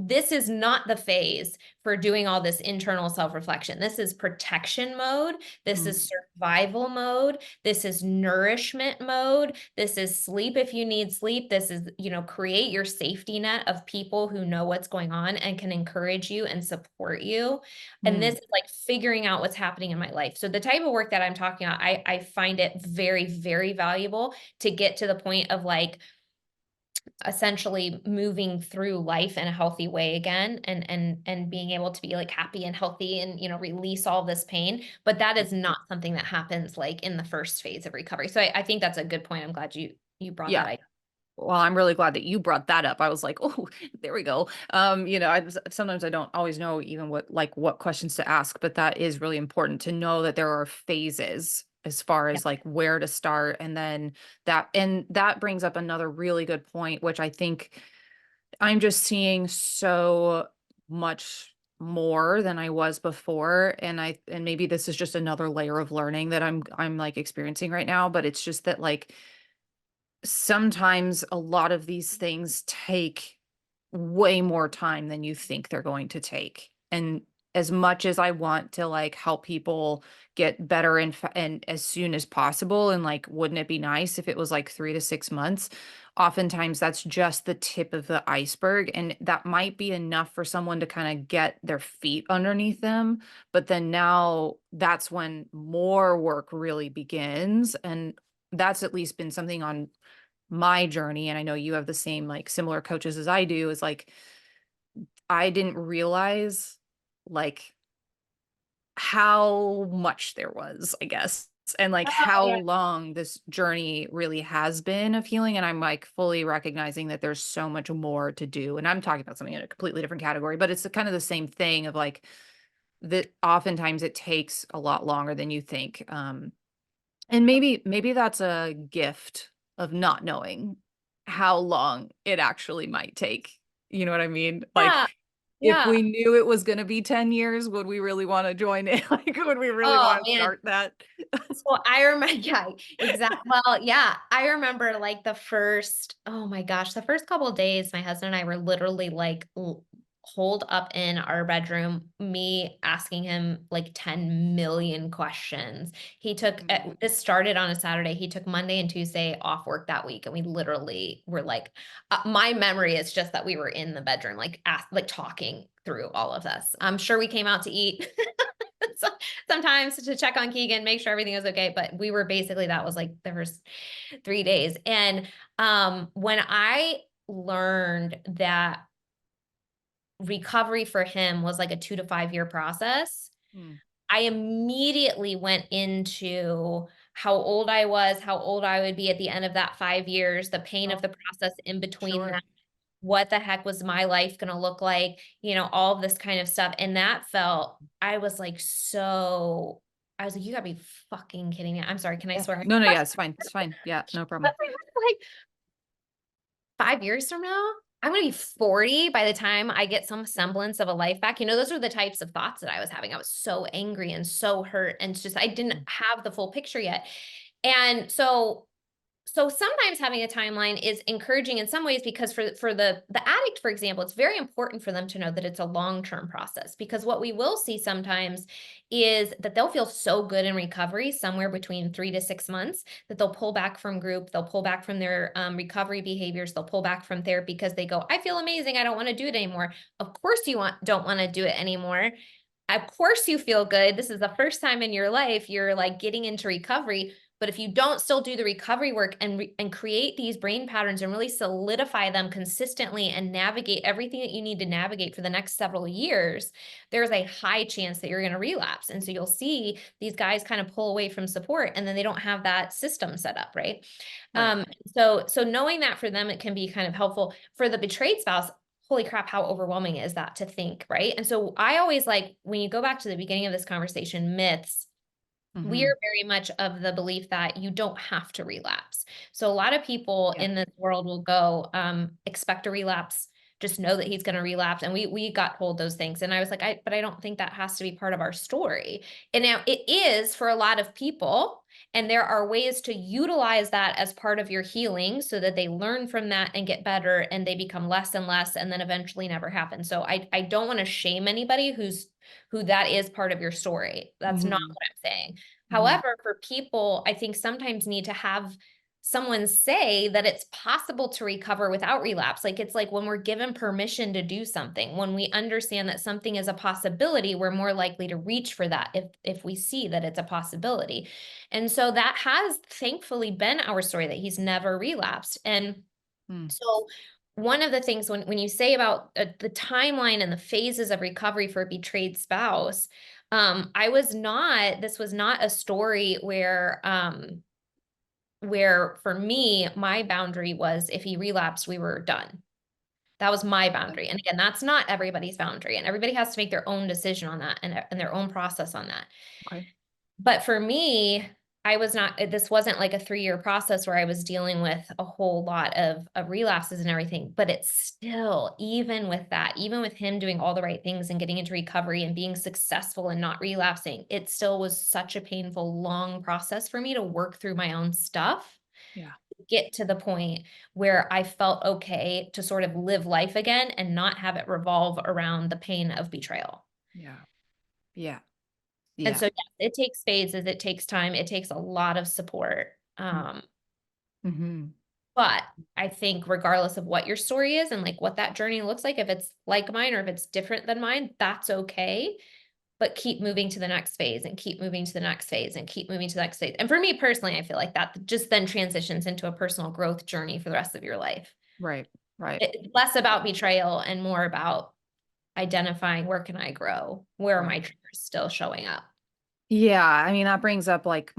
This is not the phase for doing all this internal self-reflection. This is protection mode. This Mm, is survival mode. This is nourishment mode. This is sleep if you need sleep. This is, create your safety net of people who know what's going on and can encourage you and support you. And this mm, is like figuring out what's happening in my life. So the type of work that I'm talking about, I find it very, very valuable to get to the point of like, essentially moving through life in a healthy way again, and being able to be like happy and healthy and release all this pain. But that is not something that happens like in the first phase of recovery. So I think that's a good point. I'm glad you brought yeah. that idea. Well, I'm really glad that you brought that up. I was like, oh, there we go. Sometimes I don't always know even what questions to ask, but that is really important to know that there are phases as far Yeah. as like where to start. And that brings up another really good point, which I think I'm just seeing so much more than I was before. And maybe this is just another layer of learning that I'm like experiencing right now, but it's just that like sometimes a lot of these things take way more time than you think they're going to take. And as much as I want to like help people get better and as soon as possible, and like, wouldn't it be nice if it was like 3 to 6 months? Oftentimes that's just the tip of the iceberg. And that might be enough for someone to kind of get their feet underneath them. But then now that's when more work really begins. And that's at least been something on my journey, and I know you have the same like similar coaches as I do, is like I didn't realize like how much there was, I guess, and like Oh, how yeah. long this journey really has been of healing. And I'm like fully recognizing that there's so much more to do. And I'm talking about something in a completely different category, but it's kind of the same thing of like that oftentimes it takes a lot longer than you think. And maybe that's a gift of not knowing how long it actually might take. You know what I mean? Like Yeah. if Yeah. we knew it was going to be 10 years, would we really want to join it? Like would we really Oh want to man. start that? So I remember, yeah, exactly. Well, yeah, I remember like oh my gosh, the first couple of days, my husband and I were literally like holed up in our bedroom, me asking him like 10 million questions. Mm. This started on a Saturday. He took Monday and Tuesday off work that week. And we literally were like, my memory is just that we were in the bedroom, like talking through all of this. I'm sure we came out to eat. So, sometimes to check on Keegan, make sure everything was okay. But we were basically, that was like the first 3 days. And when I learned that recovery for him was like a 2 to 5 year process, Mm. I immediately went into how old I was, how old I would be at the end of that 5 years, the pain of Oh, the process in between sure. that, what the heck was my life going to look like, all of this kind of stuff. And that felt, I was like, I was like, you gotta be fucking kidding me. I'm sorry. Can I Yeah. swear? No, no, yeah, it's fine. It's fine. Yeah, no problem. Like 5 years from now, I'm gonna be 40 by the time I get some semblance of a life back. Those are the types of thoughts that I was having. I was so angry and so hurt, and it's just I didn't Mm. have the full picture yet. And so sometimes having a timeline is encouraging in some ways, because for the addict, for example, it's very important for them to know that it's a long-term process, because what we will see sometimes is that they'll feel so good in recovery somewhere between 3 to 6 months that they'll pull back from group, they'll pull back from their recovery behaviors, they'll pull back from therapy because they go, I feel amazing, I don't want to do it anymore. Of course you don't want to do it anymore. Of course you feel good. This is the first time in your life you're like getting into recovery. But if you don't still do the recovery work and create these brain patterns and really solidify them consistently and navigate everything that you need to navigate for the next several years, there's a high chance that you're going to relapse. And so you'll see these guys kind of pull away from support, and then they don't have that system set up, right? Right. So knowing that for them, it can be kind of helpful. For the betrayed spouse, holy crap, how overwhelming is that to think, right? And so I always like, when you go back to the beginning of this conversation, myths, we Mhm. are very much of the belief that you don't have to relapse. So a lot of people Yeah. in this world will go, expect a relapse, just know that he's going to relapse. And we got told those things. And I was like, but I don't think that has to be part of our story. And now it is for a lot of people. And there are ways to utilize that as part of your healing so that they learn from that and get better, and they become less and less, and then eventually never happen. So I don't want to shame anybody who that is part of your story. That's not Mhm. what I'm saying. Mhm. However, for people, I think sometimes need to have someone say that it's possible to recover without relapse. Like, it's like when we're given permission to do something, when we understand that something is a possibility, we're more likely to reach for that if we see that it's a possibility. And so that has thankfully been our story, that he's never relapsed. And Mm. so one of the things when you say about the timeline and the phases of recovery for a betrayed spouse, this was not a story where for me, my boundary was if he relapsed, we were done. That was my Okay. boundary. And again, that's not everybody's boundary, and everybody has to make their own decision on that, and their own process on that. Okay. But for me, I was not this wasn't like a 3-year process where I was dealing with a whole lot of relapses and everything, but it's still, even with that, even with him doing all the right things and getting into recovery and being successful and not relapsing, it still was such a painful, long process for me to work through my own stuff, Yeah. get to the point where I felt okay to sort of live life again and not have it revolve around the pain of betrayal. Yeah. Yeah. And Yeah. so, yes, it takes phases, it takes time, it takes a lot of support. Mm. Mhm. But I think regardless of what your story is and like what that journey looks like, if it's like mine or if it's different than mine, that's okay. But keep moving to the next phase and keep moving to the next phase and keep moving to the next phase. And for me personally, I feel like that just then transitions into a personal growth journey for the rest of your life. Right. Right. It's less about betrayal and more about identifying, where can I grow? Where are Right. my triggers still showing up? Yeah, I mean, that brings up, like,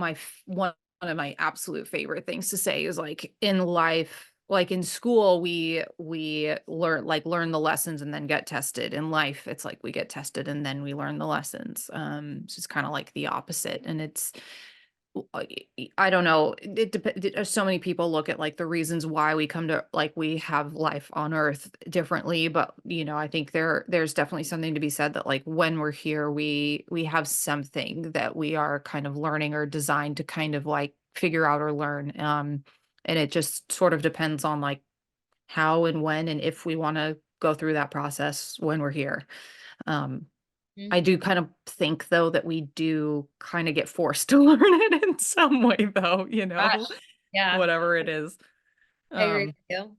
one of my absolute favorite things to say is, like, in life, like, in school, we learn the lessons and then get tested. In life, it's like we get tested and then we learn the lessons. It's just kinda like the opposite, and it's I don't know. So many people look at like the reasons why we come to like we have life on Earth differently, but I think there's definitely something to be said that like when we're here, we have something that we are kind of learning or designed to kind of like figure out or learn. And it just sort of depends on like how and when and if we want to go through that process when we're here. Um, I Mhm. do kind of think, though, that we do kinda get forced to learn it in some way, though, Gosh, yeah, whatever it is. I agree Um, with you.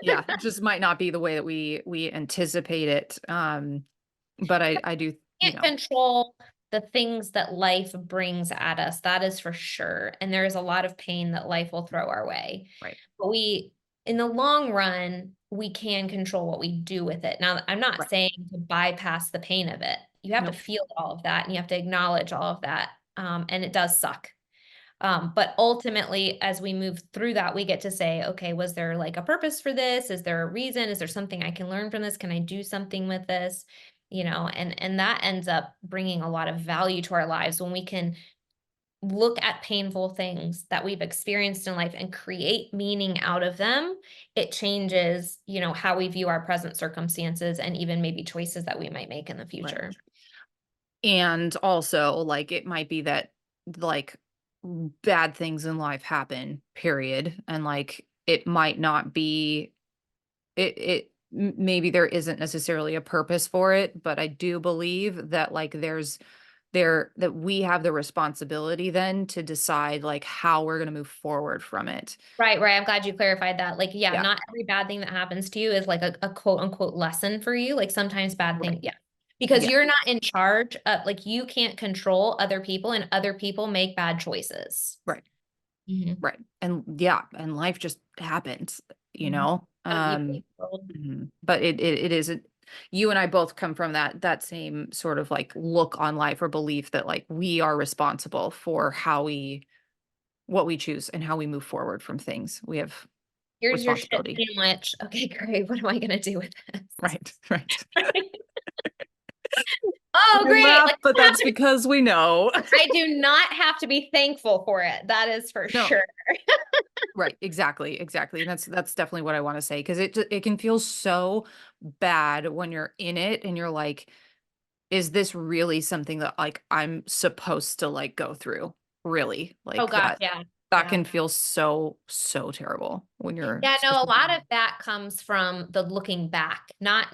yeah, it just might not be the way that we anticipate it, but I do, Can't control the things that life brings at us, that is for sure, and there is a lot of pain that life will throw our way. right, But in the long run, we can control what we do with it. Now, I'm not right. saying to bypass the pain of it. You have to Nope, feel all of that, and you have to acknowledge all of that, and it does suck. But ultimately, as we move through that, we get to say, okay, was there like a purpose for this? Is there a reason? Is there something I can learn from this? Can I do something with this? And that ends up bringing a lot of value to our lives when we can look at painful things that we've experienced in life and create meaning out of them. It changes, how we view our present circumstances and even maybe choices that we might make in the right. future. And also, like, it might be that, like, bad things in life happen, period, and, like, it might not be maybe there isn't necessarily a purpose for it, but I do believe that, like, that we have the responsibility then to decide, like, how we're gonna move forward from it. Right, right. I'm glad you clarified that. Like, yeah, Yeah, not every bad thing that happens to you is like a quote unquote lesson for you. Like sometimes bad right. thing, yeah. Because Yeah, you're not in charge of, like, you can't control other people and other people make bad choices. right. Mhm. Right. And yeah, and life just happens, you Mhm. know? Uneven world. But it isn't, you and I both come from that same sort of like look on life or belief that like we are responsible for how we what we choose and how we move forward from things. We have Here's your shit responsibility. sandwich. Okay, great. What am I gonna do with this? Right. Right. Oh, We great. laugh, Like, but that's because we know. I do not have to be thankful for it. That is for No. sure. Right, exactly, exactly, and that's definitely what I wanna say, 'cause it can feel so bad when you're in it and you're like, "Is this really something that, like, I'm supposed to, like, go through?" Really, Oh like, gosh, yeah. that Yeah. can feel so, so terrible when you're Yeah, no, a especially lot of that comes from the looking back, not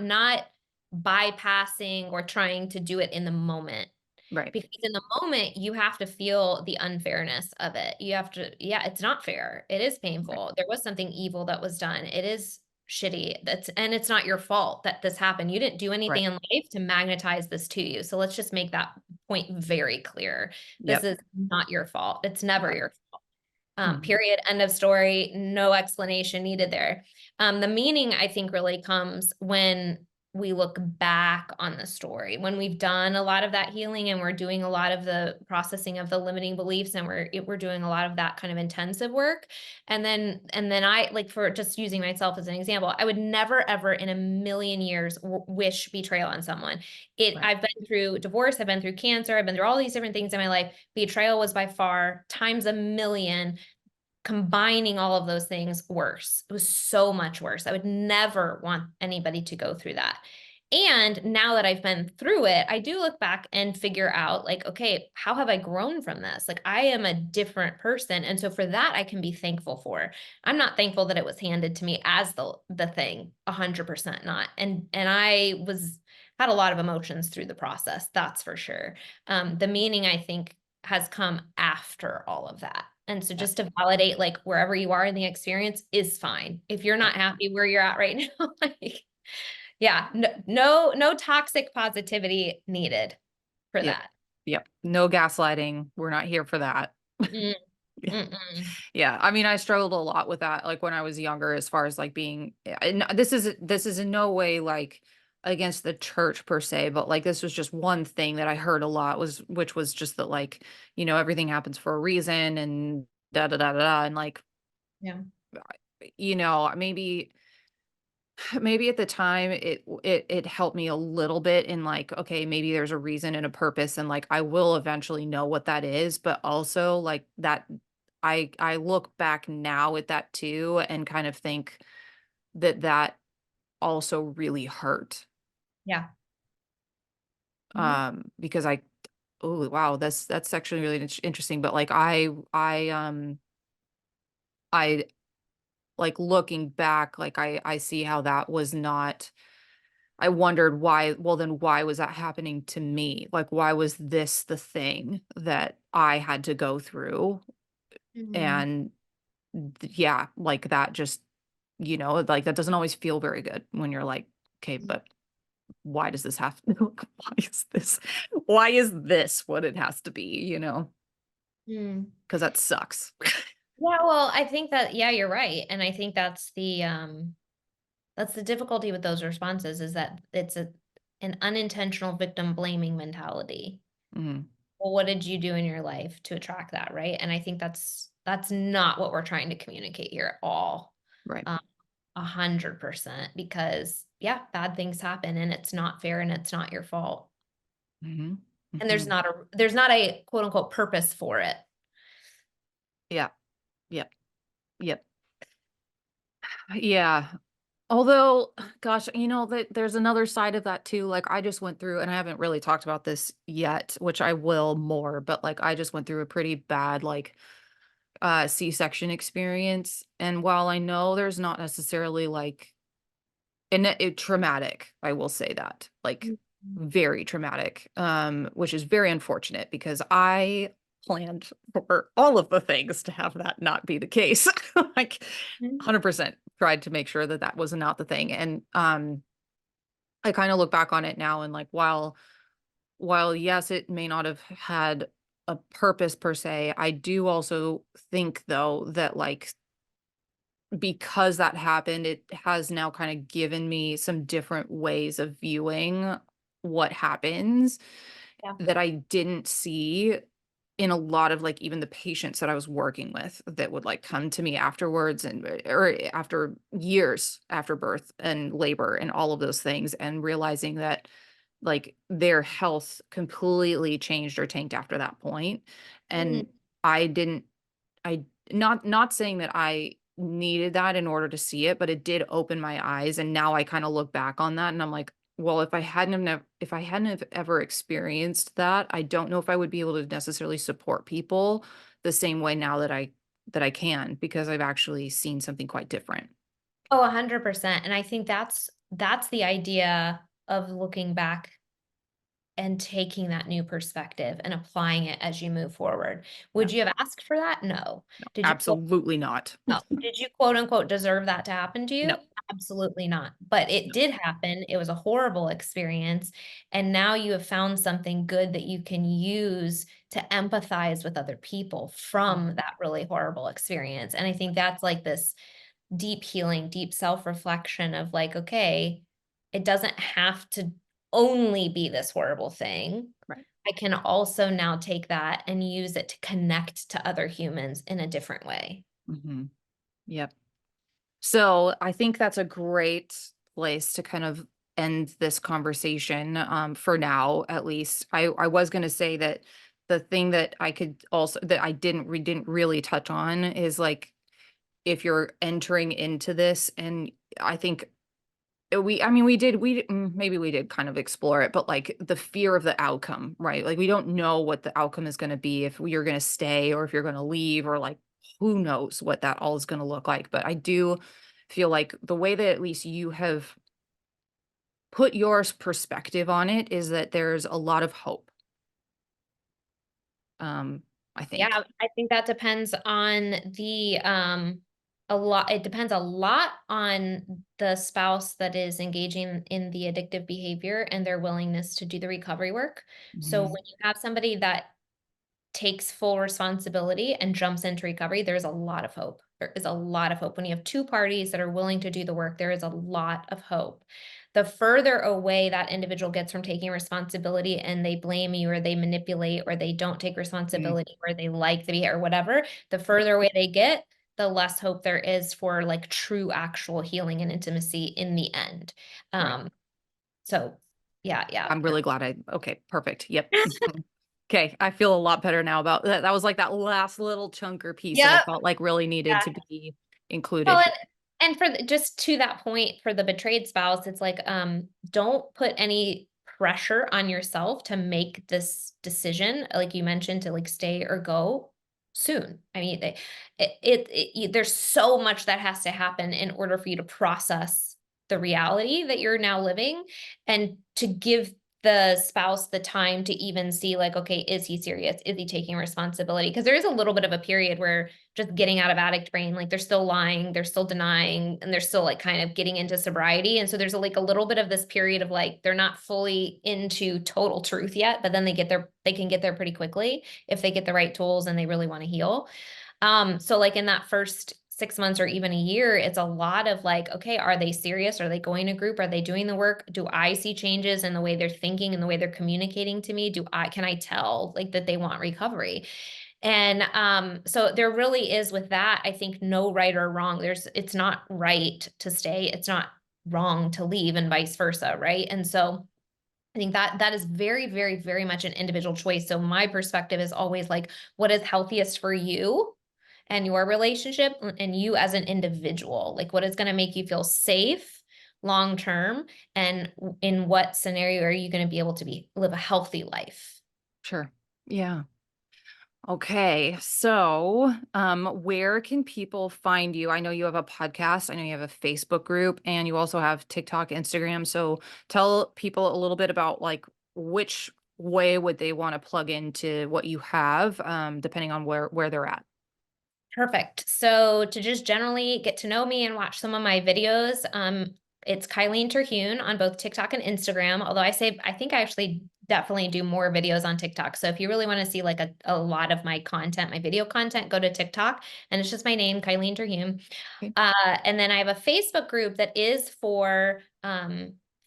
bypassing or trying to do it in the moment. right, Because in the moment, you have to feel the unfairness of it. You have to, yeah, it's not fair. It is right, painful. There was something evil that was done. It is shitty. And it's not your fault that this happened. You didn't do anything right, in life to magnetize this to you. So let's just make that point very clear. This yep, is not your fault. It's never right, your mhm, period, end of story, no explanation needed there. The meaning, I think, really comes when we look back on the story, when we've done a lot of that healing and we're doing a lot of the processing of the limiting beliefs and we're doing a lot of that kind of intensive work. And then I, like, for just using myself as an example, I would never ever in a million years wish betrayal on someone. It right, I've been through divorce, I've been through cancer, I've been through all these different things in my life. Betrayal was by far times a million, combining all of those things, worse. It was so much worse. I would never want anybody to go through that. And now that I've been through it, I do look back and figure out, like, okay, how have I grown from this? Like, I am a different person. And so for that, I can be thankful for. I'm not thankful that it was handed to me as the thing, 100% not. And I was had a lot of emotions through the process, that's for sure. The meaning, I think, has come after all of that. And so yep, just to validate, like, wherever you are in the experience is fine. If you're yep, not happy where you're at right now, like, yeah, no toxic positivity needed for yep, that. yep, no gaslighting, we're not here for that. Mm, Yeah. mm-mm. Yeah, I mean, I struggled a lot with that, like, when I was younger as far as, like, being and this is in no way, like, against the church per se, but, like, this was just one thing that I heard a lot was which was just that, like, everything happens for a reason and da da da da da, and, like, Yeah. maybe maybe at the time it helped me a little bit in, like, okay, maybe there's a reason and a purpose, and, like, I will eventually know what that is, but also, like, that I look back now at that too and kind of think that that also really hurt, Yeah. Mhm. because oh, wow, that's actually really interesting, but, like, I like, looking back, like, I see how that was not. I wondered why, well, then why was that happening to me? Like, why was this the thing that I had to go through? Mhm. And yeah, like that just, like that doesn't always feel very good when you're like, okay, but why does this have why is this what it has to be, Mm. Because that sucks. Yeah, well, I think that, yeah, you're right. And I think that's the difficulty with those responses, is that it's an unintentional victim blaming mentality. Mhm. Well, what did you do in your life to attract that, right? And I think that's not what we're trying to communicate here at all. Right. Um, 100%, because yeah, bad things happen and it's not fair and it's not your fault. Mhm. And there's Mhm. not a there's not a quote unquote purpose for it. Yeah. Yep. Yep. Yeah. Although, gosh, that there's another side of that too. Like I just went through, and I haven't really talked about this yet, which I will more, but like I just went through a pretty bad like C-section experience. And while I know there's not necessarily like traumatic, I will say that. Like Mhm. very traumatic. Which is very unfortunate because I planned for all of the things to have that not be the case. Like Mhm. 100% tried to make sure that that was not the thing. And I kind of look back on it now and like while yes, it may not have had a purpose per se. I do also think though that like because that happened, it has now kind of given me some different ways of viewing what happens Yeah. that I didn't see in a lot of like even the patients that I was working with that would like come to me afterwards and or after years after birth and labor and all of those things and realizing that like their health completely changed or tanked after that point. Mm. And I didn't I not saying that I needed that in order to see it, but it did open my eyes, and now I kinda look back on that and I'm like, "Well, if I hadn't have ever experienced that, I don't know if I would be able to necessarily support people the same way now that I can because I've actually seen something quite different." Oh, 100%. And I think that's the idea of looking back and taking that new perspective and applying it as you move forward. Yeah. Would you have asked for that? No. Did you Absolutely not. No. Did you quote unquote deserve that to happen to No, you? Absolutely not. But it no. did happen. It was a horrible experience. And now you have found something good that you can use to empathize with other people from Mhm. that really horrible experience. And I think that's like this deep healing, deep self-reflection of like, okay, it doesn't have to only be this horrible thing. Right. I can also now take that and use it to connect to other humans in a different way. Mhm. Yep. So I think that's a great place to kind of end this conversation for now, at least. I was going to say that the thing that I could also that I didn't really touch on is like if you're entering into this, and I think I mean maybe we did kind of explore it, but like the fear of the outcome, right? Like we don't know what the outcome is going to be if you're going to stay or if you're going to leave or like who knows what that all is going to look like. But I do feel like the way that at least you have put your perspective on it is that there's a lot of hope. Um, I think. Yeah, I think that depends on a lot it depends a lot on the spouse that is engaging in the addictive behavior and their willingness to do the recovery work. So Mhm. when you have somebody that takes full responsibility and jumps into recovery, there's a lot of hope. There is a lot of hope. When you have two parties that are willing to do the work, there is a lot of hope. The further away that individual gets from taking responsibility and they blame you or they manipulate or they don't take Mm, responsibility or they like the behavior or whatever, the yeah, further away they get, the less hope there is for like true actual healing and intimacy in the end. right. Um, so yeah, yeah. I'm really glad I okay, perfect. Yep. Mhm. Okay, I feel a lot better now about that. That was like that last little chunker piece that I Yep. felt like really needed to be included Well, here. and for just to that point, for the betrayed spouse, it's like, don't put any pressure on yourself to make this decision, like you mentioned, to like stay or go soon. I mean, there's so much that has to happen in order for you to process the reality that you're now living and to give the spouse the time to even see like, okay, is he serious? Is he taking responsibility? Because there is a little bit of a period where just getting out of addict brain, like they're still lying, they're still denying, and they're still like kind of getting into sobriety. And so there's like a little bit of this period of like they're not fully into total truth yet, but then they can get there pretty quickly if they get the right tools and they really want to heal. So like in that first 6 months or even a year, it's a lot of like, okay, are they serious? Are they going to group? Are they doing the work? Do I see changes in the way they're thinking and the way they're communicating to me? Can I tell like that they want recovery? And so there really is with that, I think no right or wrong. It's not right to stay, it's not wrong to leave, and vice versa, right? And so I think that that is very, very, very much an individual choice. So my perspective is always like, what is healthiest for you and your relationship and you as an individual? Like, what is going to make you feel safe long term? And in what scenario are you going to be able to live a healthy life? Sure. Yeah. Okay. So, where can people find you? I know you have a podcast, I know you have a Facebook group, and you also have TikTok, Instagram. So, tell people a little bit about like which way would they want to plug into what you have, depending on where they're at. Perfect. So to just generally get to know me and watch some of my videos, it's Kylene Terhune on both TikTok and Instagram. Although I think I actually definitely do more videos on TikTok. So if you really want to see like a lot of my content, my video content, go to TikTok, and it's just my name, Kylene Terhune. Okay. And then I have a Facebook group that is for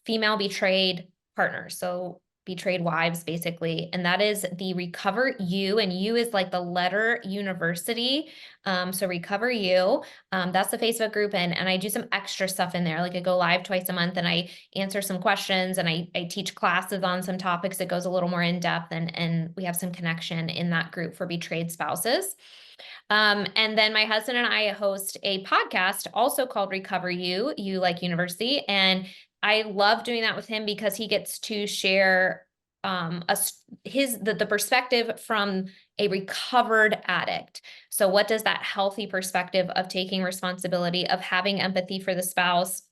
female betrayed partners. So betrayed wives, basically. And that is the Recover You. And U is like the letter university. So Recover You. That's the Facebook group. And I do some extra stuff in there. Like I go live twice a month and I answer some questions and I teach classes on some topics that goes a little more in depth. And we have some connection in that group for betrayed spouses. And then my husband and I host a podcast also called Recover You, You Like University. And I love doing that with him because he gets to share the perspective from a recovered addict. So what does that healthy perspective of taking responsibility, of having empathy for the spouse,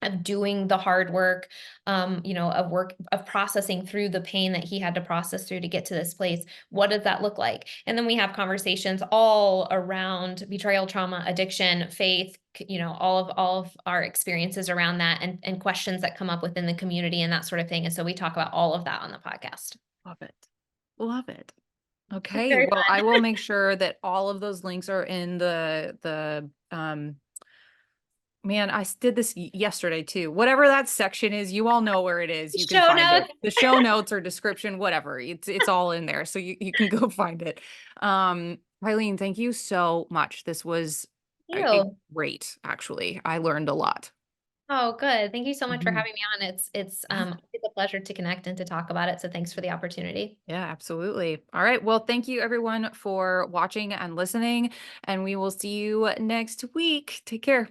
of doing the hard work, of processing through the pain that he had to process through to get to this place. What does that look like? And then we have conversations all around betrayal, trauma, addiction, faith, all of our experiences around that and questions that come up within the community and that sort of thing. And so we talk about all of that on the podcast. Love it. Love it. It's Okay. very Well, I fun. will make sure that all of those links are in man, did this yesterday too. Whatever that section is, you all know where it is. You can Show find it. notes. The show notes or description, whatever. It's all in there. So you can go find it. Kylene, thank you so much. This was You. great, actually. I learned a lot. Oh, good. Thank you so much for Mhm. having me on. Yeah. It's a pleasure to connect and to talk about it. So thanks for the opportunity. Yeah, absolutely. All right. Well, thank you everyone for watching and listening, and we will see you next week. Take care.